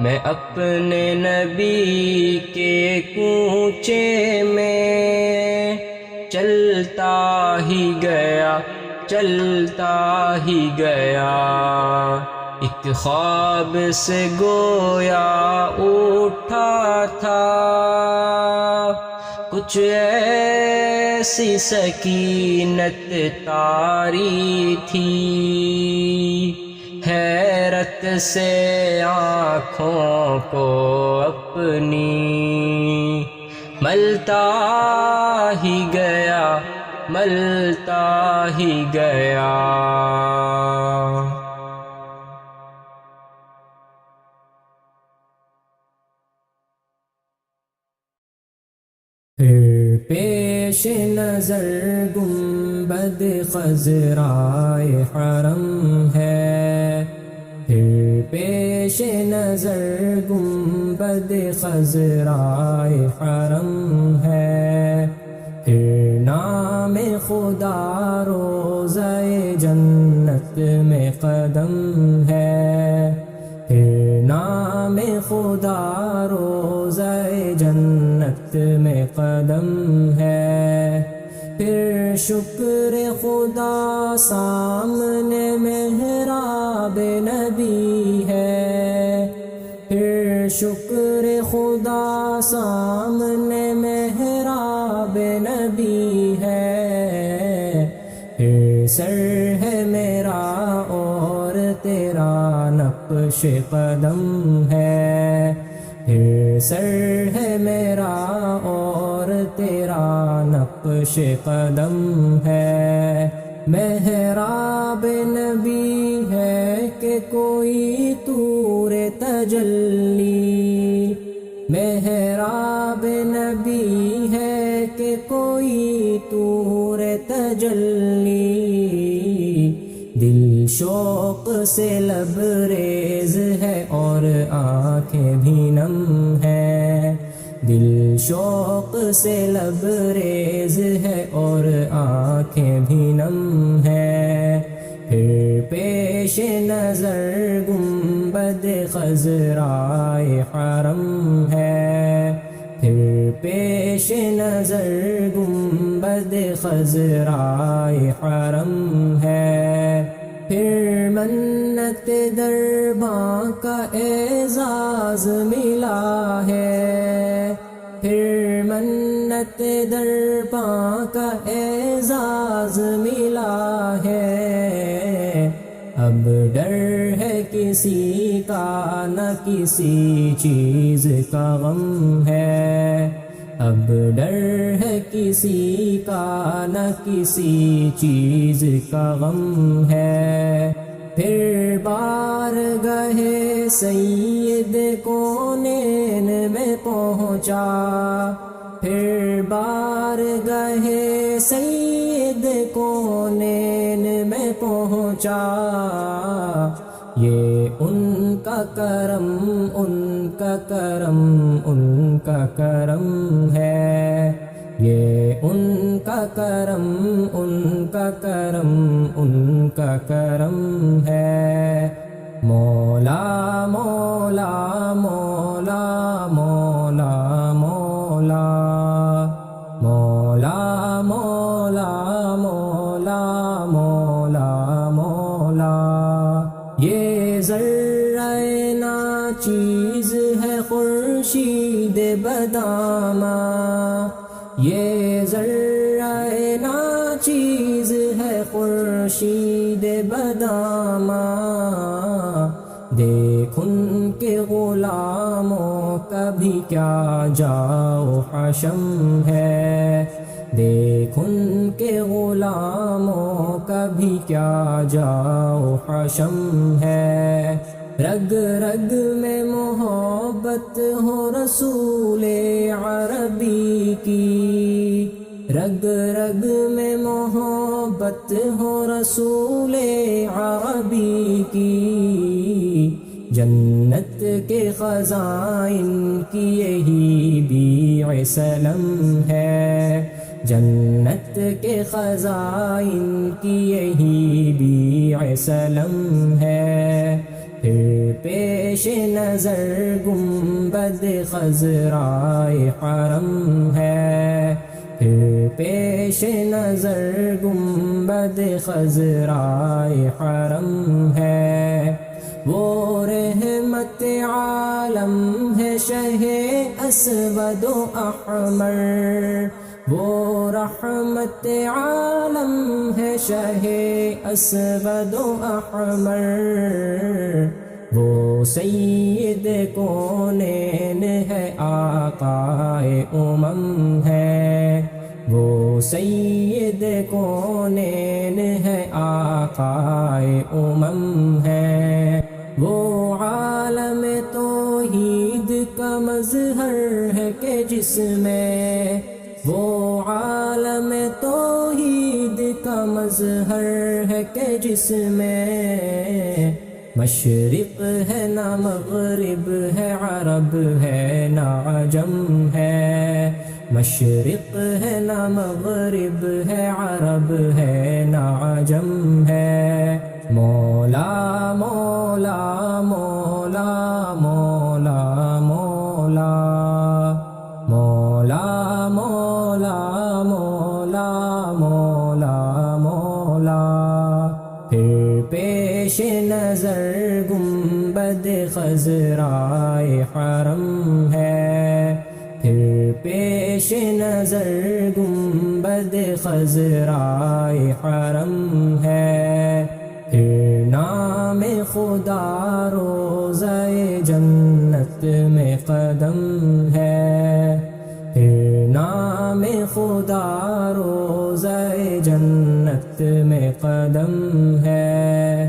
میں اپنے نبی کے کوچے میں چلتا ہی گیا، چلتا ہی گیا۔ ایک خواب سے گویا اٹھا تھا، کچھ ایسی سکینت طاری تھی، حیرت سے آنکھوں کو اپنی ملتا ہی گیا، ملتا ہی گیا۔ پھر پیش نظر گنبد خضرائے حرم ہے، پھر پیش نظر گنبد خضرائے حرم ہے، پھر نام خدا روضہ جنت میں قدم ہے، پھر نام خدا روضہ جنت میں قدم ہے، پھر شکر خدا سامنے محراب نبی ہے، پھر شکر خدا سامنے محراب نبی ہے، پھر سر ہے میرا اور تیرا نقش قدم ہے، پھر سر ہے میرا اور تیرا نقش قدم ہے، محراب نبی ہے کہ کوئی طور تجلی، محراب نبی ہے کہ کوئی طور تجلی، دل شوق سے لبریز ہے اور آنکھیں بھی نم ہے، دل شوق سے لبریز ہے اور آنکھیں بھی نم ہے، پھر پیش نظر گنبد خضرائے حرم ہے، پھر پیش نظر گنبد خضرائے حرم ہے، پھر منت درباں کا اعزاز ملا ہے، پھر منت درباں کا اعزاز ملا ہے، اب ڈر ہے کسی کا نہ کسی چیز کا غم ہے، اب ڈر ہے کسی کا نہ کسی چیز کا غم ہے، پھر بارگاہ سید کونین میں پہنچا، پھر بارگاہ سید کونین میں پہنچا، یہ ان کا کرم، ان کا کرم، ان کا کرم ہے، یہ ان کا کرم، ان کا کرم، ان کا کرم ہے، مولا مولا مولا مولا مولا مولا مولا مولا مولا مولا، یہ ذرہ ناچیز ہے خورشید بدامہ، یہ ذرہ ناچیز ہے خورشید بدامہ، دیکھ ان کے غلاموں کا بھی کیا جاؤ حشم ہے، دیکھ ان کے غلاموں کا بھی کیا جاؤ حشم ہے، رگ رگ میں محبت ہو رسول عربی کی، رگ رگ میں محبت ہو رسول عربی کی، جنت کے خزائن کی یہی بیع سلم ہے، جنت کے خزائن کی یہی بیع سلم ہے، پھر پیش نظر گنبد خضرائے حرم ہے، پھر پیش نظر گنبد خضرائے حرم ہے، وہ رحمت عالم ہے شہ اسود و احمر، وہ رحمت عالم ہے شہ اسود و احمر، وہ سید کونین ہے آقائے امم ہے، وہ سید کونین ہے آقائے امم ہے، وہ عالم توحید کا مظہر ہے کہ جس میں، وہ عالم توحید کا مظہر ہے کہ جس میں، مشرق ہے نہ مغرب ہے، عرب ہے نہ عجم ہے، مشرق ہے نہ مغرب ہے، عرب ہے نہ عجم ہے، مولا مولا مولا مولا مولا مولا مولا مولا مولا مولا، پھر پیش نظر گنبد خضرائے حرم ہے، پھر پیش نظر گنبد خضرائے حرم ہے، پھر نام خدا روضہ جنت میں قدم ہے، پھر نام خدا روضہ جنت میں قدم ہے،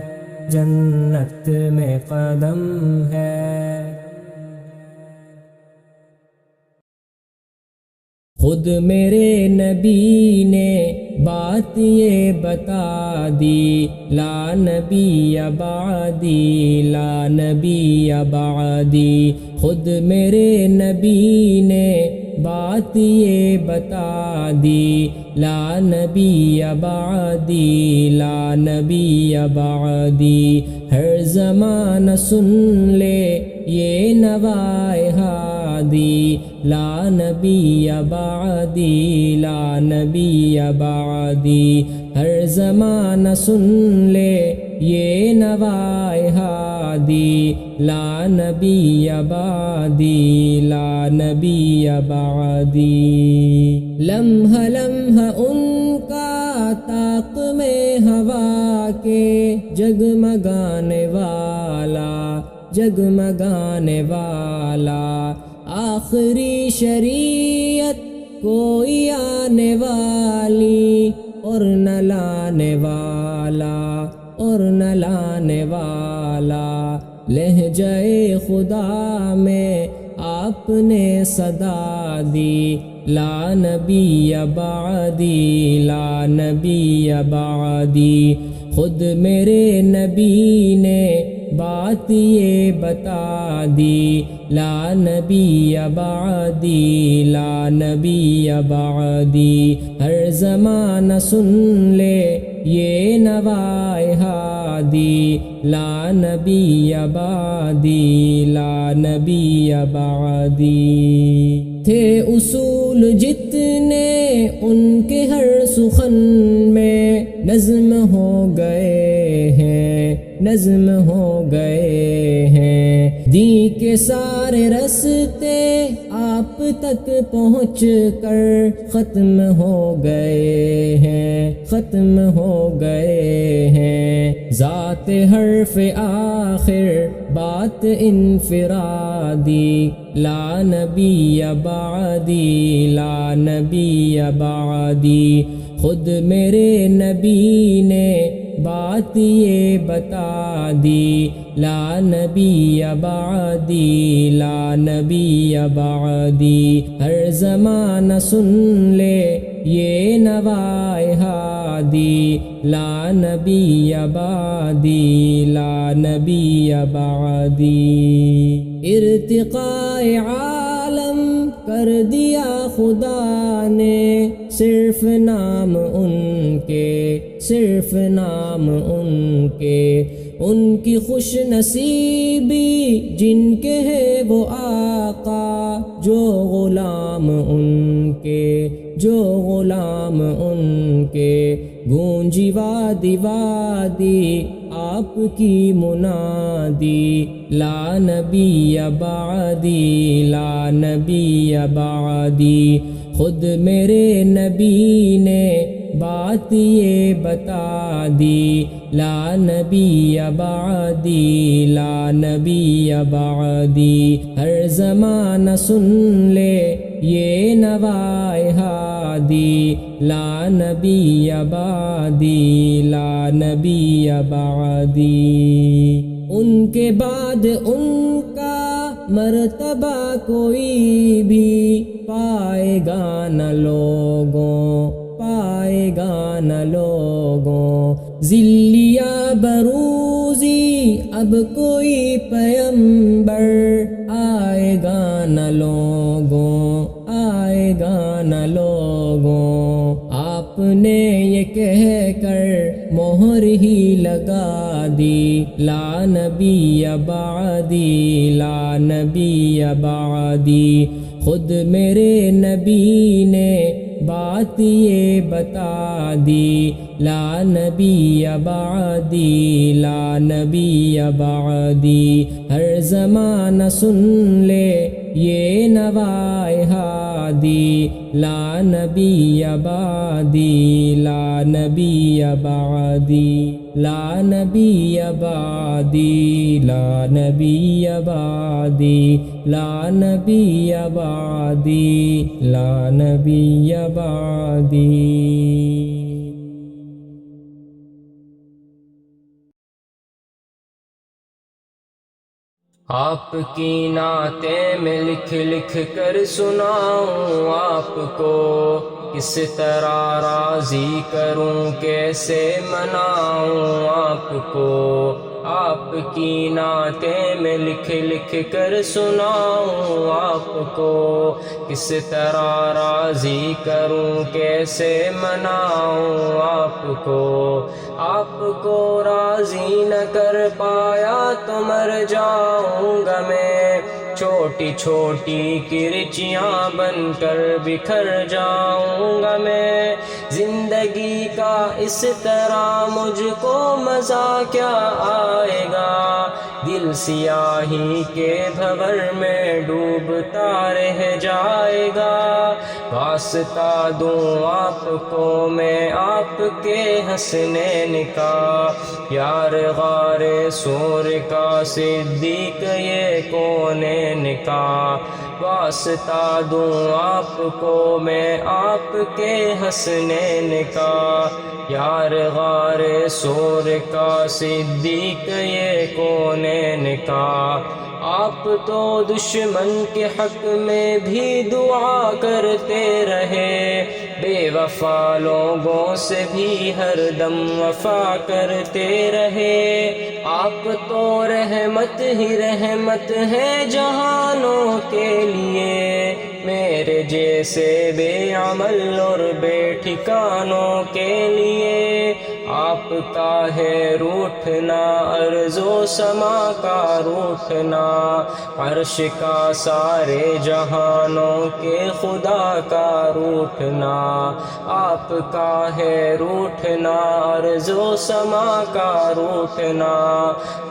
جنت میں قدم ہے۔ خود میرے نبی نے بات یہ بتا دی، لا نبی بعدی، لا نبی بعدی، خود میرے نبی نے بات یہ بتا دی، لا نبی بعدی، لا نبی بعدی، ہر زمانہ سن لے یہ نوائے ہادی لا نبی بعدی لا نبی بعدی ہر زمانہ سن لے یہ نوائے ہادی لا نبی بعدی لا نبی بعدی لمحہ لمحہ ان کا طاق میں ہوا کے جگمگانے والا جگمگانے والا آخری شریعت کوئی آنے والی اور نہ لانے والا اور نہ لانے والا لہجۂ خدا میں آپ نے صدا دی لا نبی بعدی لا نبی بعدی خود میرے نبی نے بات یہ بتا دی لا نبی بعدی لا نبی بعدی ہر زمانہ سن لے یہ نوائے ہادی لا نبی بعدی لا نبی بعدی تھے اصول جتنے ان کے ہر سخن میں نظم ہو گئے ہیں نظم ہو گئے ہیں دین کے سارے رستے آپ تک پہنچ کر ختم ہو گئے ہیں ختم ہو گئے ہیں ذات حرف آخر بات انفرادی لا نبی بعدی لا نبی بعدی خود میرے نبی نے بات یہ بتا دی لا نبی بعدی لا نبی بعدی ہر زمانہ سن لے یہ نوائے ہادی لا نبی بعدی لا نبی بعدی ارتقاء عالم کر دیا خدا نے صرف نام ان کے صرف نام ان کے ان کی خوش نصیبی جن کے ہے وہ آقا جو غلام ان کے جو غلام ان کے گونجی وادی وادی آپ کی منادی لا نبی بعدی لا نبی بعدی خود میرے نبی نے بات یہ بتا دی لا نبی بعدی لا نبی بعدی ہر زمانہ سن لے یہ نوائے ہادی لا نبی بعدی لا نبی بعدی ان کے بعد ان کا مرتبہ کوئی بھی پائے گا نہ لوگوں پائے گا نہ لوگوں ذلیہ بروزی اب کوئی پیمبر آئے گا نہ لوگوں آئے گا نہ لوگوں آپ نے یہ کہہ کر مہر ہی لگا دی لا نبی بعدی لا نبی بعدی خود میرے نبی نے بات یہ بتا دی لا نبی بعدی لا نبی بعدی ہر زمانہ سن لے یہ نوائے ہادی لا نبی بعدی لا نبی بعدی لا نبی بعدی لا نبی بعدی لا نبی بعدی لا نبی بعدی آپ کی نعتیں میں لکھ لکھ کر سناؤں آپ کو کس طرح راضی کروں کیسے مناؤں آپ کو آپ کی نعتیں میں لکھ لکھ کر سناؤں آپ کو کس طرح راضی کروں کیسے مناؤں آپ کو آپ کو راضی نہ کر پایا تو مر جاؤں گا میں، چھوٹی چھوٹی کرچیاں بن کر بکھر جاؤں گا میں، زندگی کا اس طرح مجھ کو مزہ کیا آئے گا، دل سیاہی کے بھور میں ڈوبتا رہ جائے گا، واسطہ دوں آپ کو میں آپ کے حسنین کا، یار غار سور کا صدیق یہ کونین کا، واسطہ دوں آپ کو میں آپ کے حسنین کا، یار غار سور کا صدیق یہ کونین کا، آپ تو دشمن کے حق میں بھی دعا کرتے رہے، بے وفا لوگوں سے بھی ہر دم وفا کرتے رہے، آپ تو رحمت ہی رحمت ہے جہانوں کے لیے، میرے جیسے بے عمل اور بے ٹھکانوں کے لیے، آپ کا ہے روٹھنا ارض و سما کا روٹھنا، عرش کا سارے جہانوں کے خدا کا روٹھنا، آپ کا ہے روٹھنا ارض و سما کا روٹھنا،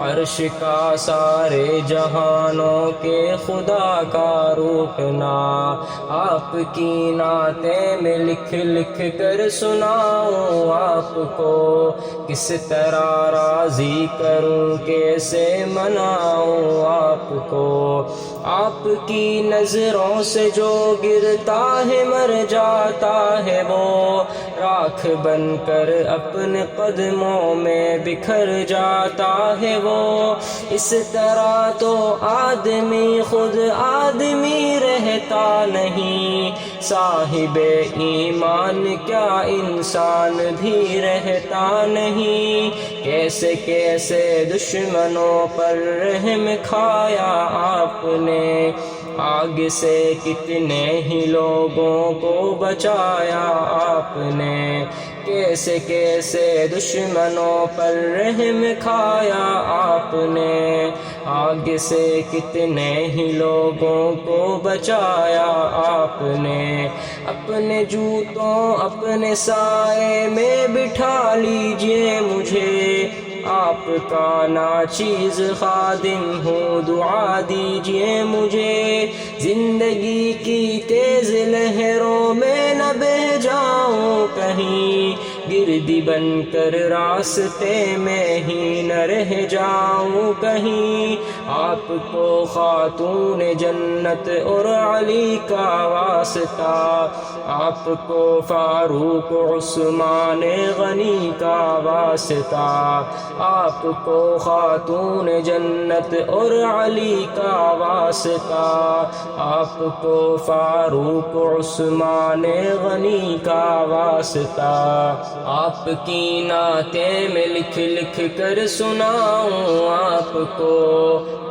عرش کا سارے جہانوں کے خدا کا روٹھنا، آپ کی نعتیں میں لکھ لکھ کر سناؤں آپ کو، کس طرح راضی کروں کیسے مناؤں آپ کو، آپ کی نظروں سے جو گرتا ہے مر جاتا ہے وہ، راکھ بن کر اپنے قدموں میں بکھر جاتا ہے وہ، اس طرح تو آدمی خود آدمی رہتا نہیں، صاحب ایمان کیا انسان بھی رہتا نہیں، کیسے کیسے دشمنوں پر رحم کھایا آپ نے، آگ سے کتنے ہی لوگوں کو بچایا آپ نے، کیسے کیسے دشمنوں پر رحم کھایا آپ نے، آگ سے کتنے ہی لوگوں کو بچایا آپ نے، اپنے جوتوں اپنے سائے میں بٹھا لیجئے مجھے، آپ کا ناچیز خادم ہوں دعا دیجئے مجھے، زندگی کی تیز لہروں میں نہ بہہ جاؤں کہیں، گردی بن کر راستے میں ہی نہ رہ جاؤں کہیں، آپ کو خاتون جنت اور علی کا واسطہ، آپ کو فاروق عثمان غنی کا واسطہ، آپ کو خاتون جنت اور علی کا واسطہ، آپ کو فاروق عثمان غنی کا واسطہ، آپ کی نعتیں میں لکھ لکھ کر سناؤں آپ کو،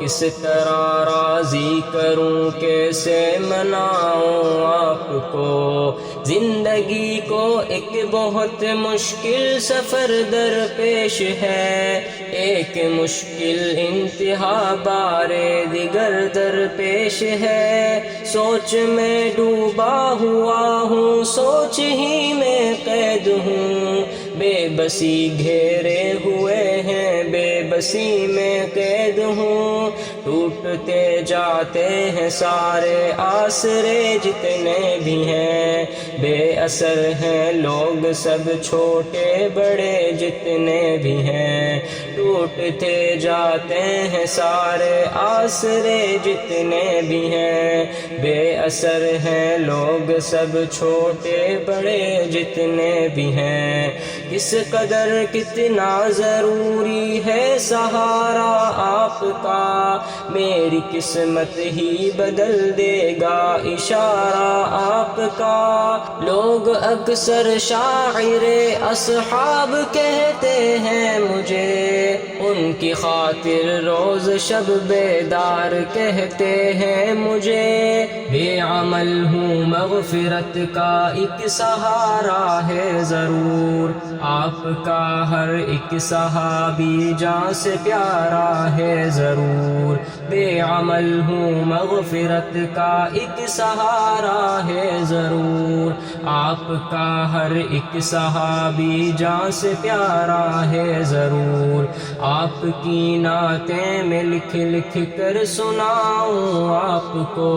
کس طرح راضی کروں کیسے مناؤں آپ کو، زندگی کو ایک بہت مشکل سفر درپیش ہے، ایک مشکل انتہا بارے دیگر درپیش ہے، سوچ میں ڈوبا ہوا ہوں سوچ ہی میں قید ہوں، بے بسی گھیرے ہوئے ہیں بے بسی میں قید ہوں، ٹوٹتے جاتے ہیں سارے آسرے جتنے بھی ہیں، بے اثر ہیں لوگ سب چھوٹے بڑے جتنے بھی ہیں، ٹوٹتے جاتے ہیں سارے آسرے جتنے بھی ہیں، بے اثر ہیں لوگ سب چھوٹے بڑے جتنے بھی ہیں، کس قدر کتنا ضروری ہے سہارا آپ کا، میری قسمت ہی بدل دے گا اشارہ آپ کا۔ لوگ اکثر شاعر اصحاب کہتے ہیں مجھے، ان کی خاطر روز شب بیدار کہتے ہیں مجھے۔ بے عمل ہوں مغفرت کا ایک سہارا ہے ضرور، آپ کا ہر ایک صحابی جان سے پیارا ہے ضرور۔ بے عمل ہوں مغفرت کا ایک سہارا ہے ضرور، آپ کا ہر ایک صحابی جان سے پیارا ہے ضرور۔ آپ کی نعتیں میں لکھ لکھ کر سناؤں آپ کو،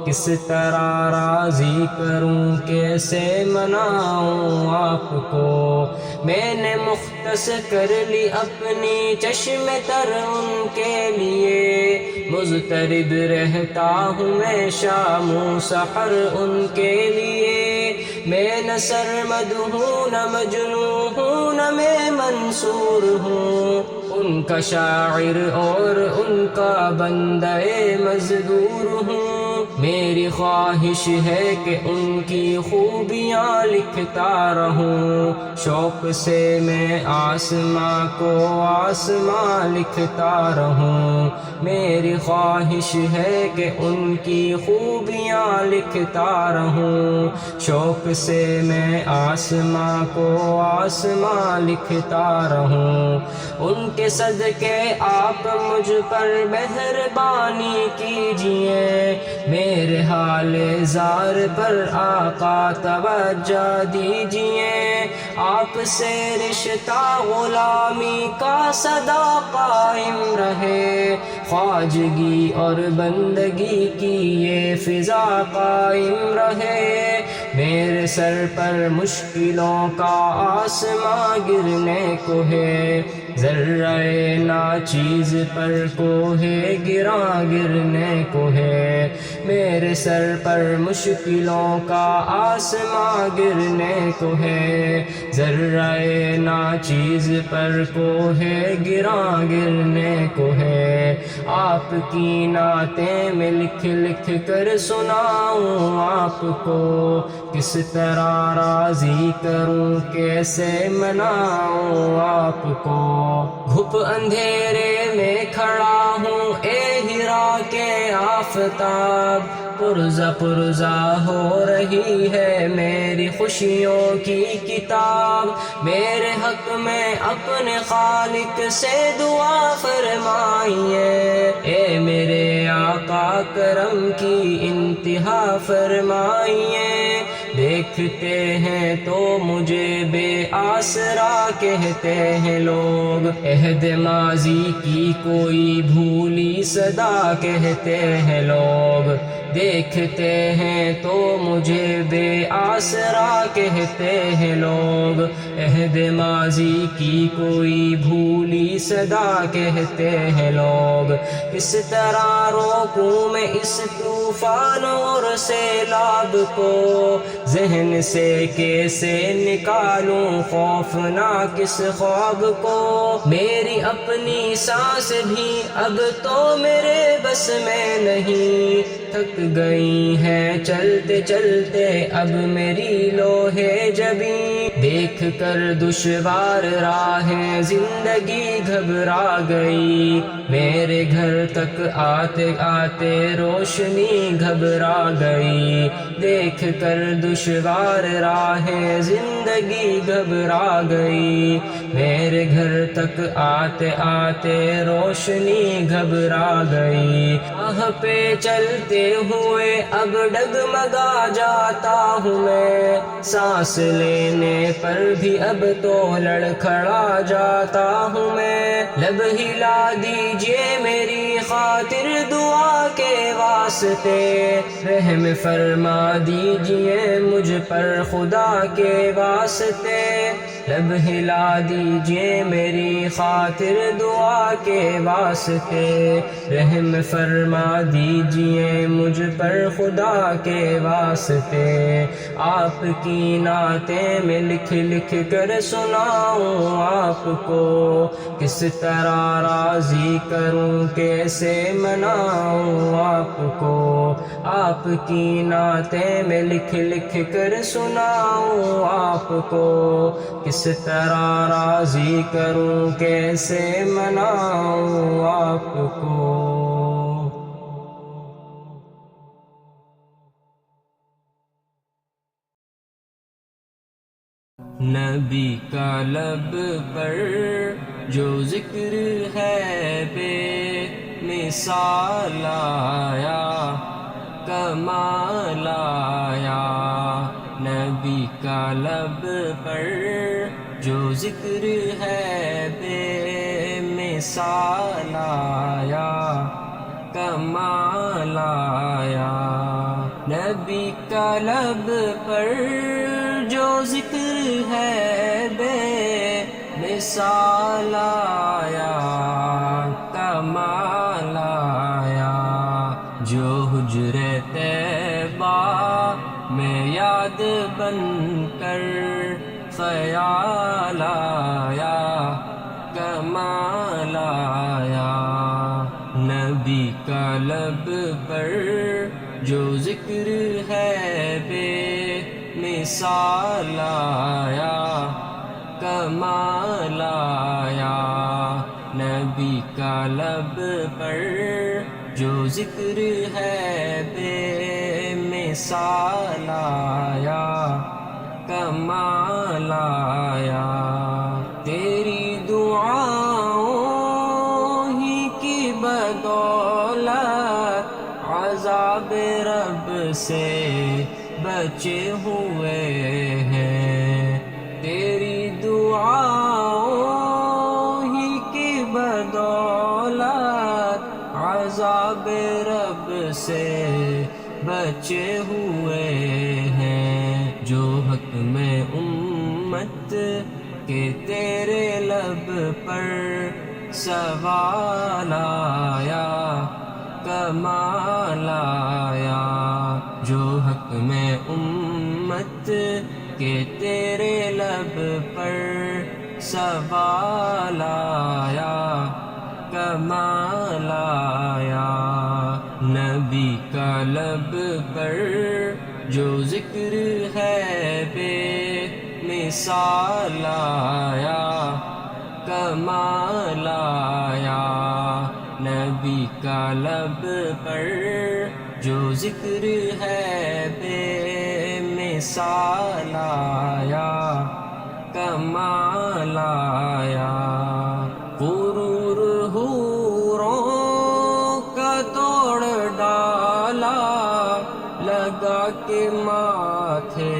کس طرح راضی کروں کیسے مناؤں آپ کو۔ میں نے مختصر کر لی اپنی چشم تر ان کے لیے، مضطرب رہتا ہوں میں شام و سحر ان کے لیے۔ میں نہ سرمد ہوں نہ مجنوں ہوں نہ میں منصور ہوں، ان کا شاعر اور ان کا بندہ مزدور ہوں۔ میری خواہش ہے کہ ان کی خوبیاں لکھتا رہوں، شوق سے میں آسماں کو آسماں لکھتا رہوں۔ میری خواہش ہے کہ ان کی خوبیاں لکھتا رہوں، شوق سے میں آسماں کو آسماں لکھتا رہوں۔ ان کے صدقے آپ مجھ پر مہربانی کیجئے، میرے حال زار پر آقا توجہ دیجئے۔ آپ سے رشتہ غلامی کا سدا قائم رہے، خواجگی اور بندگی کی یہ فضا قائم رہے۔ میرے سر پر مشکلوں کا آسماں گرنے کو ہے، ذرہ ناچیز پر کوہ گراں گرنے کو ہے۔ میرے سر پر مشکلوں کا آسماں گرنے کو ہے، ذرہ ناچیز پر کوہ گراں گرنے کو ہے۔ آپ کی نعتیں میں لکھ لکھ کر سناؤں آپ کو، کس طرح راضی کروں کیسے مناؤں آپ کو۔ گھپ اندھیرے میں کھڑا ہوں اے ہیرا کے آفتاب، پرزہ پرزہ ہو رہی ہے میری خوشیوں کی کتاب۔ میرے حق میں اپنے خالق سے دعا فرمائیے، اے میرے آقا کرم کی انتہا فرمائیے۔ دیکھتے ہیں تو مجھے بے آسرا کہتے ہیں لوگ، عہد ماضی کی کوئی بھولی صدا کہتے ہیں لوگ۔ دیکھتے ہیں تو مجھے بے آسرا کہتے ہیں لوگ، عہد ماضی کی کوئی بھولی صدا کہتے ہیں لوگ۔ کس طرح روکوں میں اس طوفان اور سیلاب کو، ذہن سے کیسے نکالوں خوفناک اس خواب کو۔ میری اپنی سانس بھی اب تو میرے بس میں نہیں، تھک گئی ہیں چلتے چلتے اب میری لوہے جبیں۔ دیکھ کر دشوار راہیں زندگی گھبرا گئی، میرے گھر تک آتے آتے روشنی گھبرا گئی۔ دیکھ کر دشوار راہیں زندگی گھبرا گئی، میرے گھر تک آتے آتے روشنی گھبرا گئی۔ راہ پہ چلتے ہوئے اب ڈگمگا جاتا ہوں میں، سانس لینے پر بھی اب تو لڑکھڑا جاتا ہوں میں۔ لب ہلا دیجئے میری خاطر دعا کے واسطے، رحم فرما دیجئے مجھ پر خدا کے واسطے۔ لب ہلا دیجئے کیجئے میری خاطر دعا کے واسطے، رحم فرما دیجئے مجھ پر خدا کے واسطے، آپ کی نعتیں میں لکھ لکھ کر سناؤں آپ کو، کس طرح راضی کروں کیسے مناؤں آپ کو، آپ کی نعتیں میں لکھ لکھ کر سناؤں آپ کو، کس طرح راضی کروں کیسے مناؤں آپ کو۔ نبی کا لب پر جو ذکر ہے بے مثال آیا، کمال آیا، نبی کا لب پر جو ذکر ہے بے مثال آیا، کمال آیا، نبی کا لب پر جو ذکر ہے بے مثال آیا، کمال آیا، جو حجرِ طیبہ میں یاد بن کر خیال آیا، کمال آیا، نبی کا لب پر جو ذکر ہے بے مثال آیا، کمال آیا، نبی کا لب پر جو ذکر ہے بے مثال آیا، کمال آیا، تیری دعاؤں ہی کی بدولت عذاب رب سے بچے ہوئے ہیں، تیری دعاؤں ہی کی بدولت عذاب رب سے بچے ہوئے ہیں، جو حق میں امت کے تیرے لب پر سوال آیا، کمال آیا، جو حق میں امت کے تیرے لب پر سوال آیا، کمال آیا، نبی کا لب پر جو ذکر ہے بے مثال آیا، کمال آیا، نبی کا لب پر جو ذکر ہے بے مثال آیا، کمال آیا، غرور حوروں کا توڑ ڈالا، لگا کے ماتھے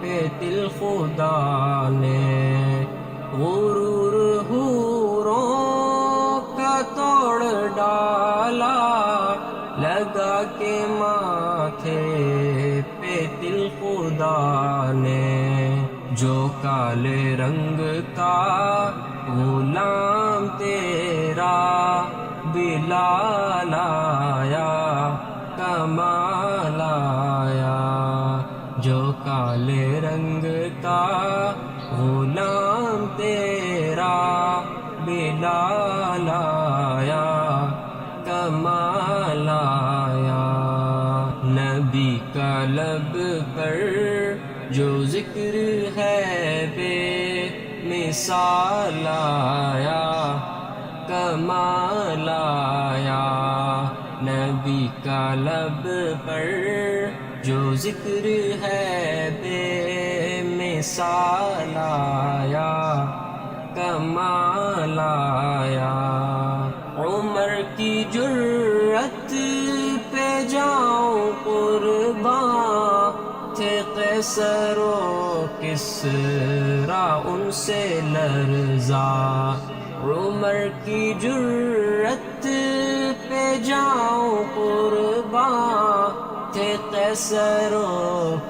پہ دل خدا نے، غرور حوروں کا توڑ ڈالا، لگا کے ماتھے پہ دل خدا نے، جو کالے رنگ کا غلام تیرا بلال آیا، کمال آیا، جو کالے رنگ کا غلام تیرا بلال آیا، کمال آیا، نبی کا لب پر جو ذکر ہے بے مثال آیا، کمال آیا، نبی کا لب پر جو ذکر ہے بے مثال آیا، کمال آیا، عمر کی جرت پہ جاؤں قرباں، تھے قیصر و کسریٰ ان سے لرزاں، عمر کی جرت پہ جاؤں قرباں، تھے قیصر و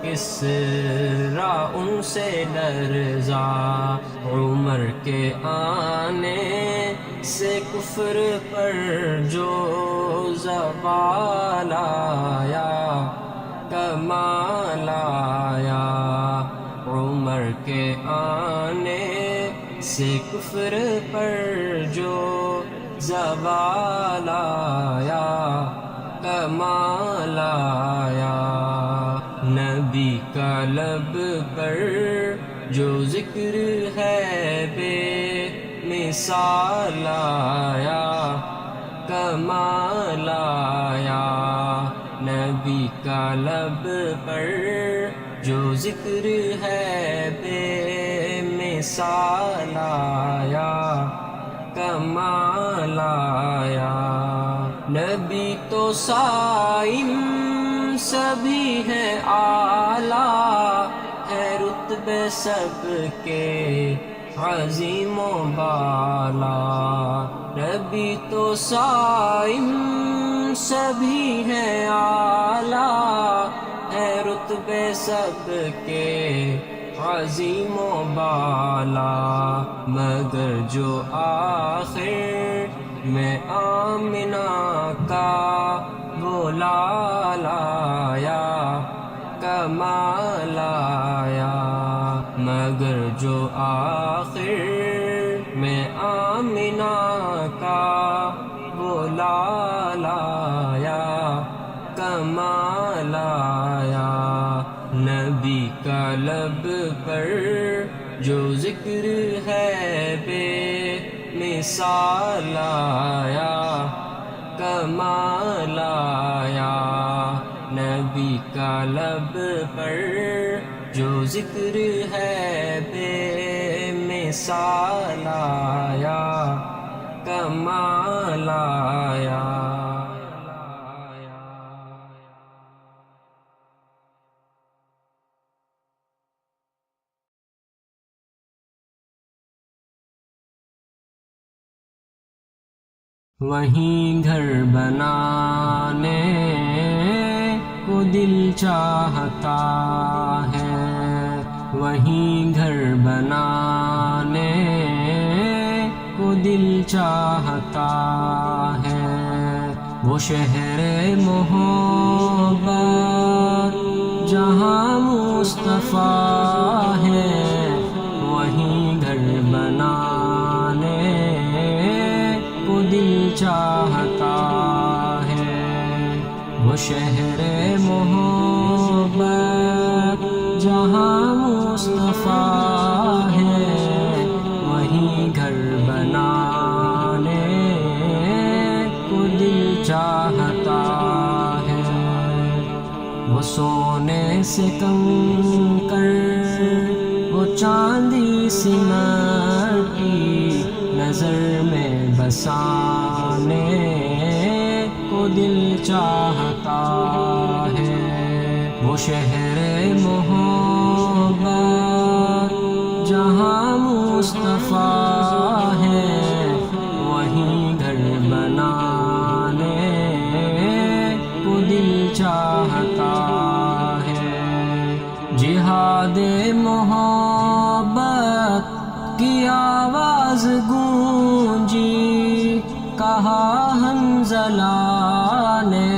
کسریٰ ان سے لرزا، عمر کے آنے سے کفر پر جو زوال آیا، کمال آیا، عمر کے آنے سے کفر پر جو زوال آیا، کمال آیا، نبی کا لب پر جو ذکر ہے بے مثال آیا، کمال آیا، نبی کا لب پر جو ذکر ہے بے مثال آیا، کمال آیا، نبی تو صائم سبھی ہے اعلیٰ، ہے رتبے سب کے عظیم و بالا، نبی تو صائم سبھی ہے اعلیٰ، ہے رتبے سب کے عظیم و بالا، مگر جو آخر میں آمنہ کا وہ لال آیا، کمال آیا، مگر جو آخر میں آمنہ کا وہ لال آیا، کمال آیا، نبی کا لب پر جو ذکر ہے بے مثال آیا، کمال آیا، نبی کا لب پر جو ذکر ہے بے مثال آیا، کمال آیا۔ وہیں گھر بنانے کو دل چاہتا ہے، وہیں گھر بنانے کو دل چاہتا ہے، وہ شہر محبت جہاں مصطفیٰ ہے، وہیں گھر بنانے کو دل چاہتا ہے، وہ شہر محبت جہاں مصطفیٰ ہے، وہیں گھر بنانے کو دل چاہتا ہے، وہ سونے سے کنکر وہ چاندی سمٹی نظر میں بسانے کو دل چاہتا ہے، وہ شہر محبت جہاں مصطفیٰ ہے، وہیں گھر بنانے کو دل چاہتا ہے، جہاد محبت کی آواز گونجی، کہا حنظلہ نے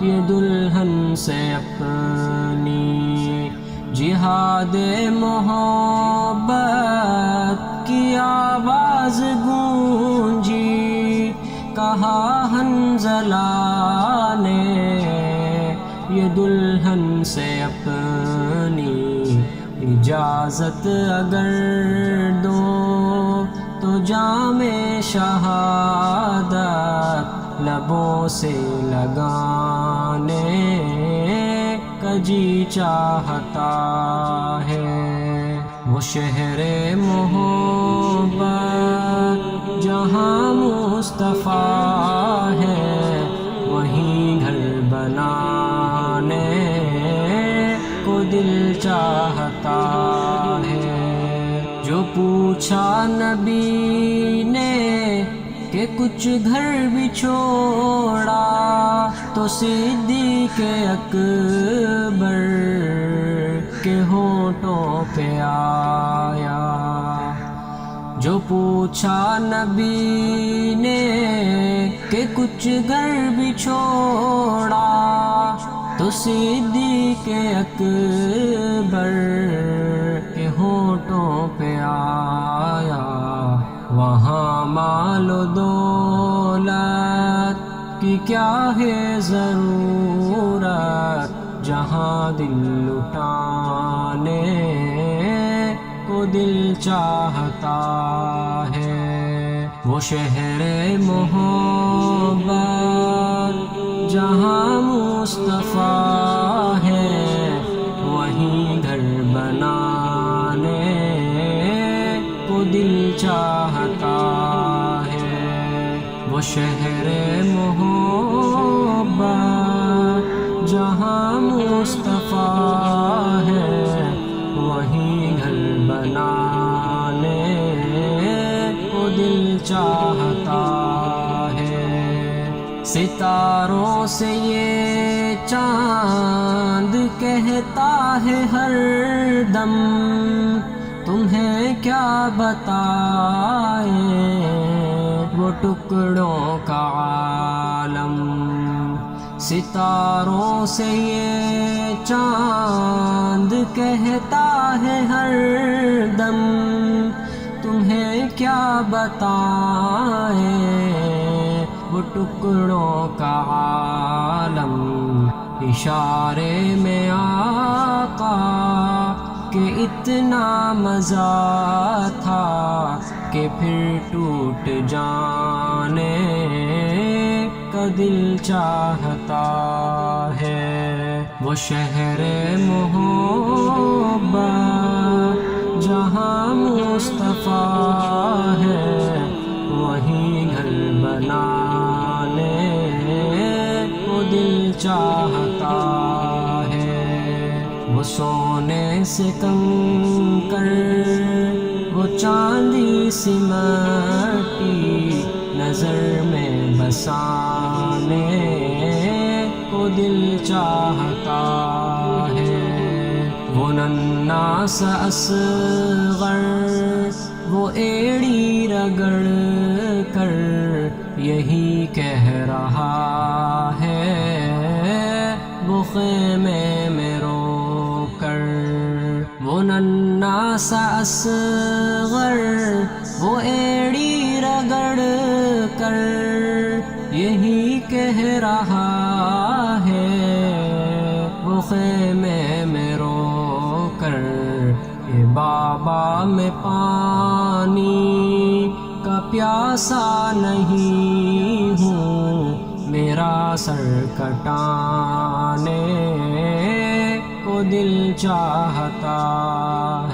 یہ دلہن سے اپنی، جہاد محبت کی آواز گونجی، کہا حنظلہ نے یہ دلہن سے اپنی، اجازت اگر دو تو جام شہادت لبوں سے لگانے کا جی چاہتا ہے، وہ شہر محبت جہاں مصطفیٰ ہے، وہیں گھر بنانے کو دل چاہتا ہے، جو پوچھا نبی نے کہ کچھ گھر بھی چھوڑا تو صدیق اکبر کے ہونٹوں پہ آیا۔ جو پوچھا نبی نے کہ کچھ گھر بھی چھوڑا تو صدیق اکبر کے ہونٹوں پہ آیا۔ وہاں مال و دولت کی کیا ہے ضرورت، جہاں دل لٹانے کو دل چاہتا ہے۔ وہ شہر محبت جہاں مصطفیٰ ہے، وہیں گھر بنانے کو دل چاہتا ہے۔ وہ شہر محبت جہاں مصطفیٰ ہے، وہیں گھر بنانے کو دل چاہتا ہے۔ ستاروں سے یہ چاند کہتا ہے ہر دم، تمہیں کیا بتائے وہ ٹکڑوں کا عالم۔ ستاروں سے یہ چاند کہتا ہے ہر دم، تمہیں کیا بتائے وہ ٹکڑوں کا عالم۔ اشارے میں آقا کہ اتنا مزہ تھا کہ پھر ٹوٹ جانے کا دل چاہتا ہے۔ وہ شہر محبت جہاں مصطفیٰ ہے، وہیں گھر بنانے کو دل چاہتا ہے۔ وہ سونے سے کنکر، وہ چاندی سی مٹی نظر میں بسانے کو دل چاہتا ہے۔ وہ ننھا سا اصغر، وہ ایڑی رگڑ کر یہی کہہ رہا ہے، وہ خیمے میں رو کر۔ وہ ننھا سا اصغر، وہ ایڑی رگڑ کر یہی کہہ رہا ہے، وہ خیمے میں رو کر۔ اے بابا میں پانی کا پیاسا نہیں ہوں، میرا سر کٹانے کو دل چاہتا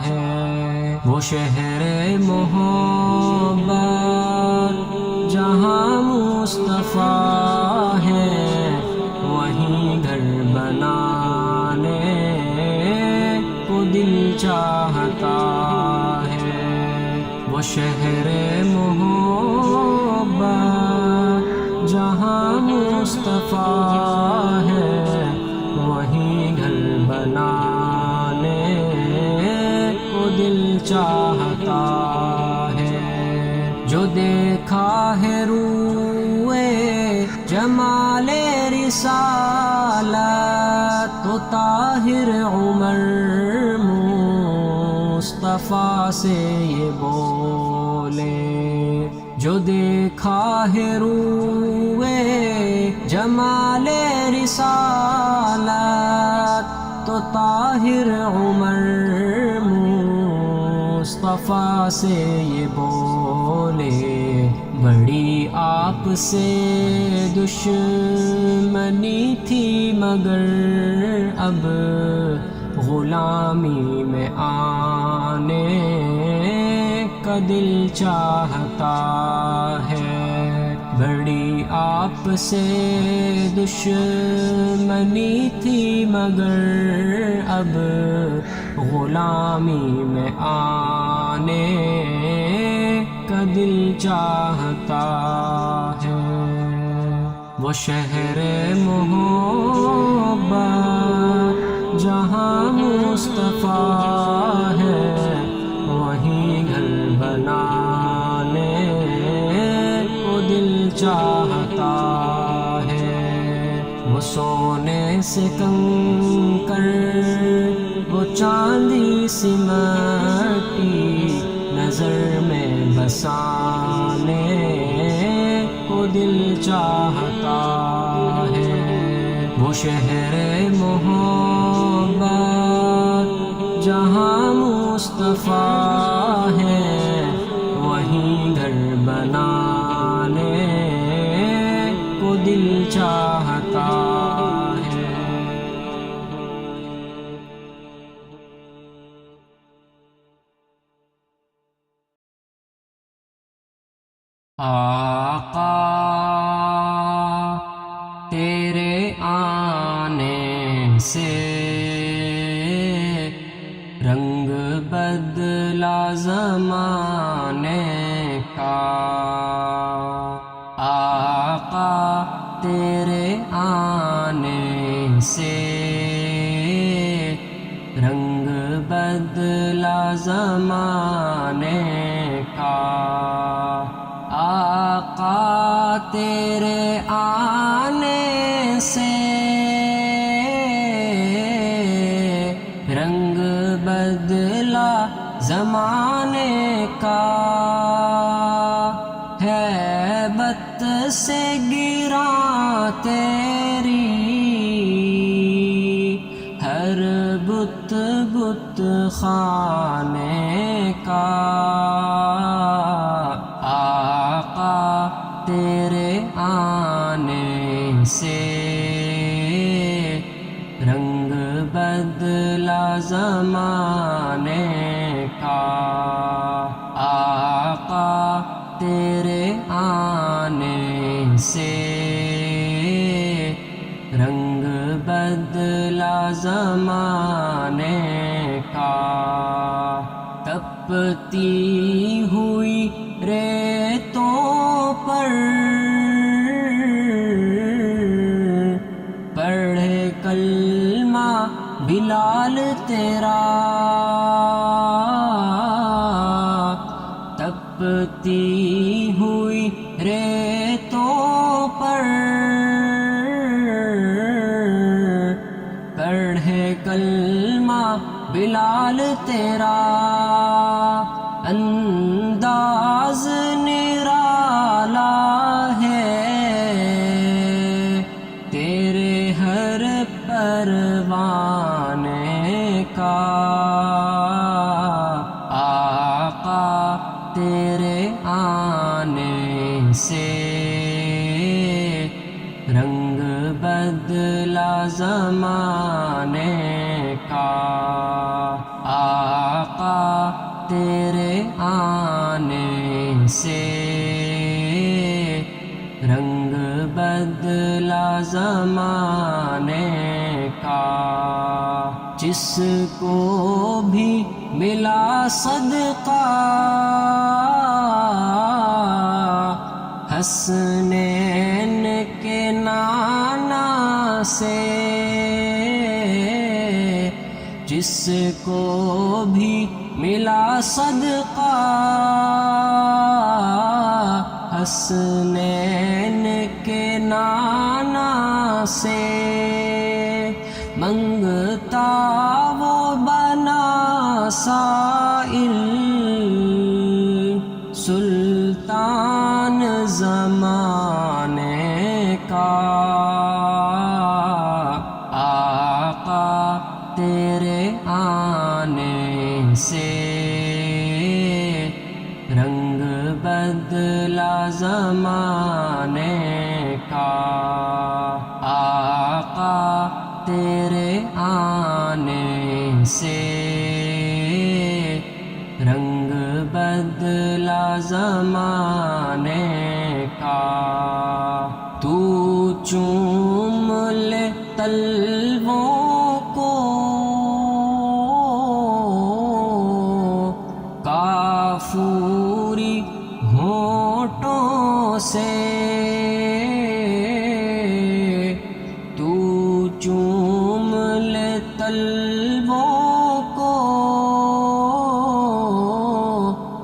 ہے۔ وہ شہر محبت جہاں مصطفیٰ ہے، وہیں گھر بنانے کو دل چاہتا ہے۔ وہ شہر محبت جہاں مصطفیٰ ہے، وہیں گھر بنانے کو دل چاہتا ہے۔ جو دیکھا ہے روئے جمال رسالت تو طاہر عمر مصطفیٰ سے یہ بولے۔ جو دیکھا ہے روئے جمال رسالت تو طاہر عمر مصطفیٰ سے یہ بولے۔ بڑی آپ سے دشمنی تھی مگر اب غلامی میں آنے کا دل چاہتا ہے۔ بڑی آپ سے دشمنی تھی مگر اب غلامی میں آنے کا دل چاہتا ہے، وہ شہر محبت جہاں مصطفیٰ ہے، وہیں گھر بنانے کو دل چاہتا ہے، وہ سونے سے کنکر وہ چاندی سی مٹی نظر میں بسانے کو دل چاہتا ہے، وہ شہر محبت جہاں مصطفیٰ ہے، وہیں گھر بنانے کو دل چاہتا ہے۔ آقا تیرے آنے سے رنگ بدلا زمانے کا، آقا تیرے آنے سے رنگ بدلا زمانے کا، آقا تیرے آنے سے رنگ بدلا زمانے کا، ہیبت سے گراں تیری ہر بت بت خانے کا، آقا تیرے آنے سے رنگ بدلا زمانے کا، آقا تیرے آنے سے رنگ بدلا زمانے کا، تپتی ہوئی ریتوں پر پڑھے کلمہ بلال تیرا، تپتی ہوئی ریتوں پر پڑھے کلمہ بلال تیرا، انداز نرالا ہے تیرے ہر پروانے کا، آقا تیرے آنے سے رنگ بدلا زمانے کا، آقا تیرے آنے سے رنگ بدلا زمانے کا، جس کو بھی ملا صدقہ حسنین کے نانا سے، جس کو بھی ملا صدقہ حسنین کے نانا سے، منگتا وہ بنا سائل سلطان زمانے کا، آقا تیرے آنے سے رنگ بدلا زمانے کا، آقا تیرے آنے سے رنگ بدلا زمانے کا، تو چوم لے تلووں کو کافوری ہونٹوں سے تو چوم لے طلبوں کو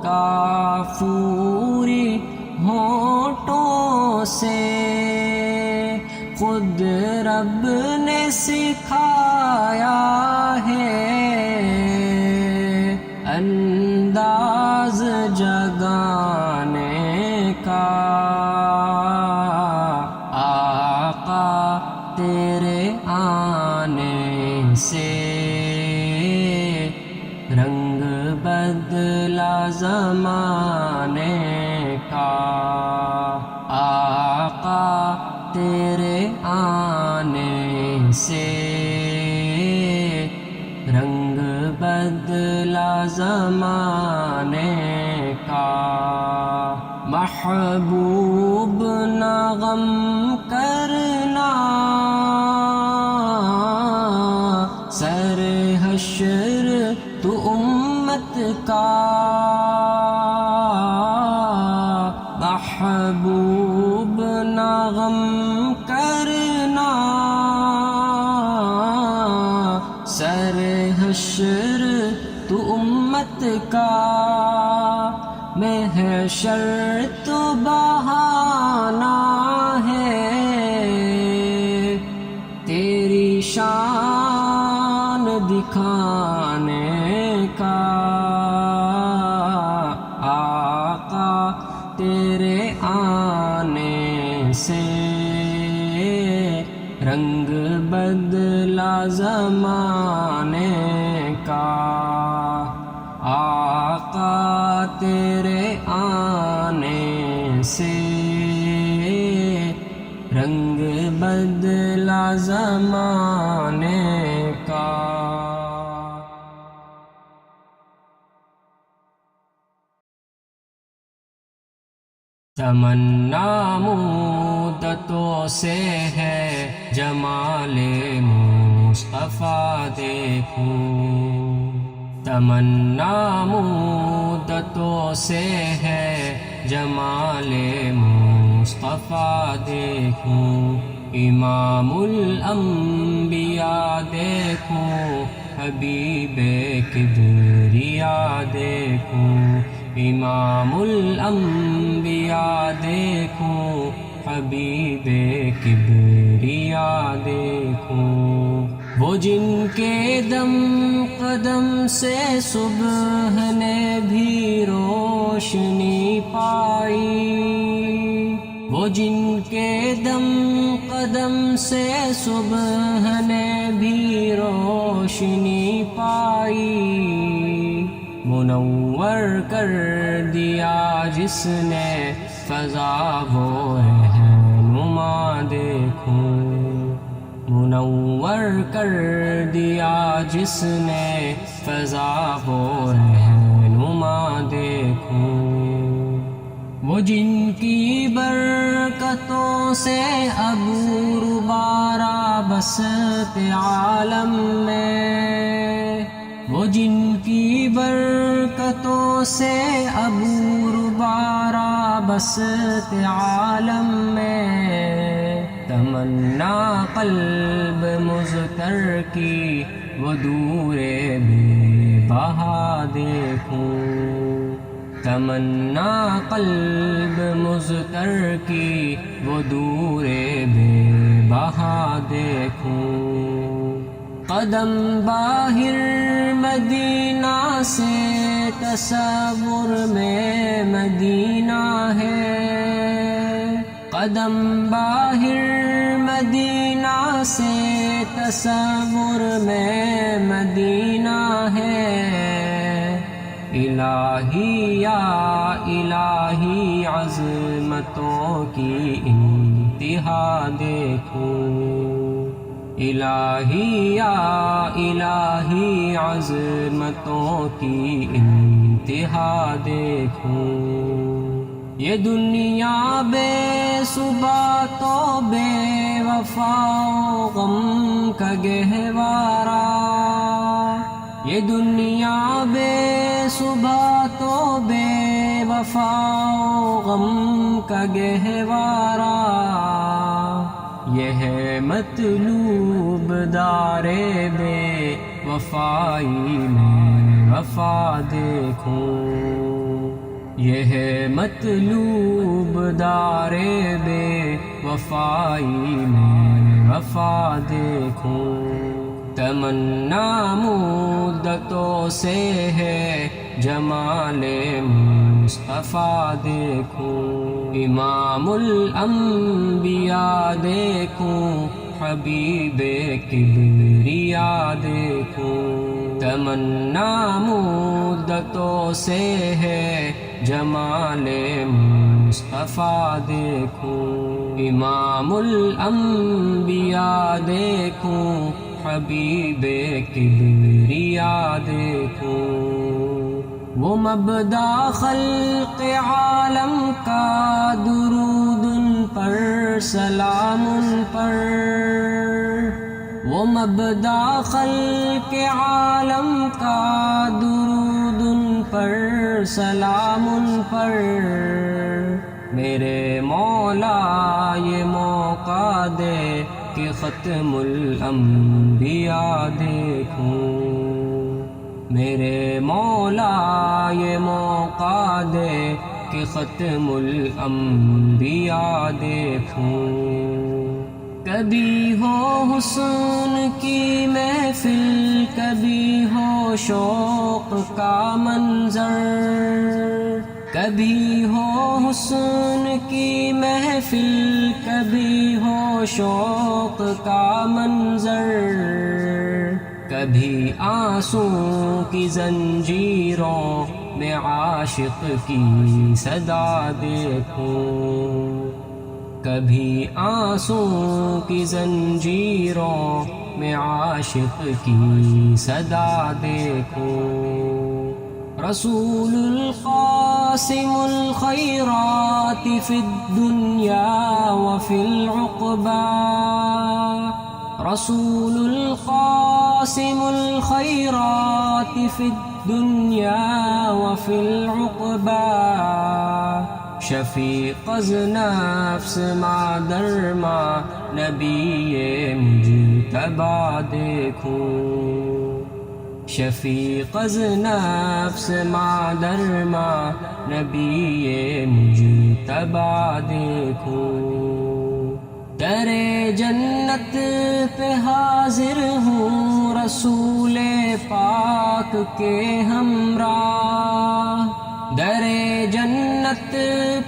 کافوری ہونٹوں سے خود رب نے سکھایا ہے انداز جگانے کا آقا تیرے آنے سے رنگ بدلا زمانے کا آقا تیرے آنے سے رنگ بدلا زمانے کا محبوب نہ غم کرنا سر حشر تو امت کا محبوب نہ غم کرنا سر حشر تو امت کا محشر تو بہانہ ہے تیری شان دکھانے کا آقا تیرے آنے سے رنگ بدلا زمانے کا آقا تیرے آنے سے رنگ بدلا زمانے کا تمنا مدتوں سے ہے جمال مصطفیٰ دیکھوں تمنا مدتوں سے ہے جمال مصطفیٰ دیکھوں امام الانبیاء دیکھوں حبیب کبریا دیکھوں امام الانبیاء دیکھوں حبیب کبریا دیکھوں وہ جن کے دم قدم سے صبح نے بھی روشنی پائی وہ جن کے دم قدم سے صبح نے بھی روشنی پائی منور کر دیا جس نے فضا وہ رہنما دیکھوں منور کر دیا جس نے فضا وہ رہنما دیکھوں وہ جن کی برکتوں سے عبور بارہ بسط عالم میں وہ جن کی برکتوں سے عبور بارہ بسط عالم میں تمنا قلب مذکر کی وہ دور بے بہا دیکھوں تمنا قلب مذکر کی وہ دور بے بہا دیکھوں قدم باہر مدینہ سے تصور میں مدینہ ہے قدم باہر مدینہ سے تصور میں مدینہ ہے الہی یا الہی عظمتوں کی انتہا دیکھوں الہی یا الہی عظمتوں کی انتہا دیکھوں یہ دنیا بے صبح تو بے وفا و غم کا گہوارہ یہ دنیا بے صبح تو بے وفا و غم کا گہوارہ، یہ ہے مطلوب دار بے وفائی میں وفا دیکھوں، یہ ہے مطلوب دار بے وفائی میں وفا دیکھوں۔ تمنا مدتوں سے ہے جمال مصطفیٰ دیکھوں، امام الانبیاء دیکھوں، حبیب کبریا دیکھوں۔ تمنا مدتوں سے ہے جمال مصطفیٰ دیکھوں، امام الانبیاء دیکھوں، حبیب کبریا دیکھوں۔ وہ مبدا خلق عالم کا درود ان پر سلام ان پر، وہ مبدا خلق عالم کا درود ان پر سلام ان پر۔ میرے مولا یہ موقع دے کہ ختم الانبیاء دیکھوں، میرے مولا یہ موقع دے کہ ختم الانبیاء دیکھوں۔ کبھی ہو حسن کی محفل، کبھی ہو شوق کا منظر، کبھی ہو حسن کی محفل، کبھی ہو شوق کا منظر، کبھی آنسوں کی زنجیروں میں عاشق کی صدا دیکھوں، کبھی آنسوں کی زنجیروں میں عاشق کی صدا دیکھوں۔ رسول القاسم الخيرات في الدنيا وفي العقبى، رسول القاسم الخيرات في الدنيا وفي العقبى، شفیق از نفس مادر ماں نبی مجتبیٰ دیکھوں، شفیق از نفس مادر ماں نبی مجتبیٰ دیکھوں۔ در جنت پہ حاضر ہوں رسول پاک کے ہمراہ، در جنت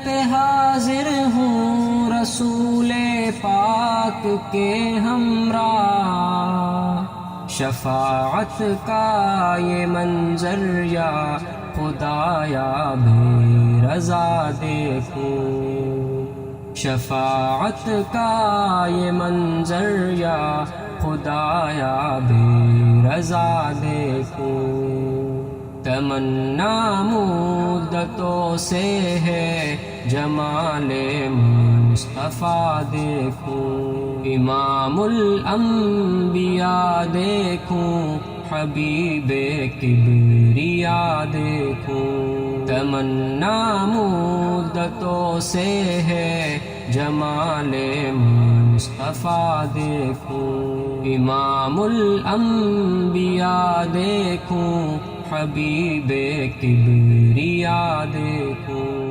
پہ حاضر ہوں رسول پاک کے ہمراہ، شفاعت کا یہ منظر یا خدایا بے رضا دیکھوں، شفاعت کا یہ منظر یا خدایا بے رضا دیکھوں۔ تمنا مدتوں سے ہے جمال مصطفیٰ دیکھوں، امام الانبیاء دیکھوں، حبیب کبریا دیکھوں۔ تمنا مدتوں سے ہے جمال مصطفیٰ دیکھوں، امام الانبیاء دیکھوں، حبیب کبریا دیکھوں۔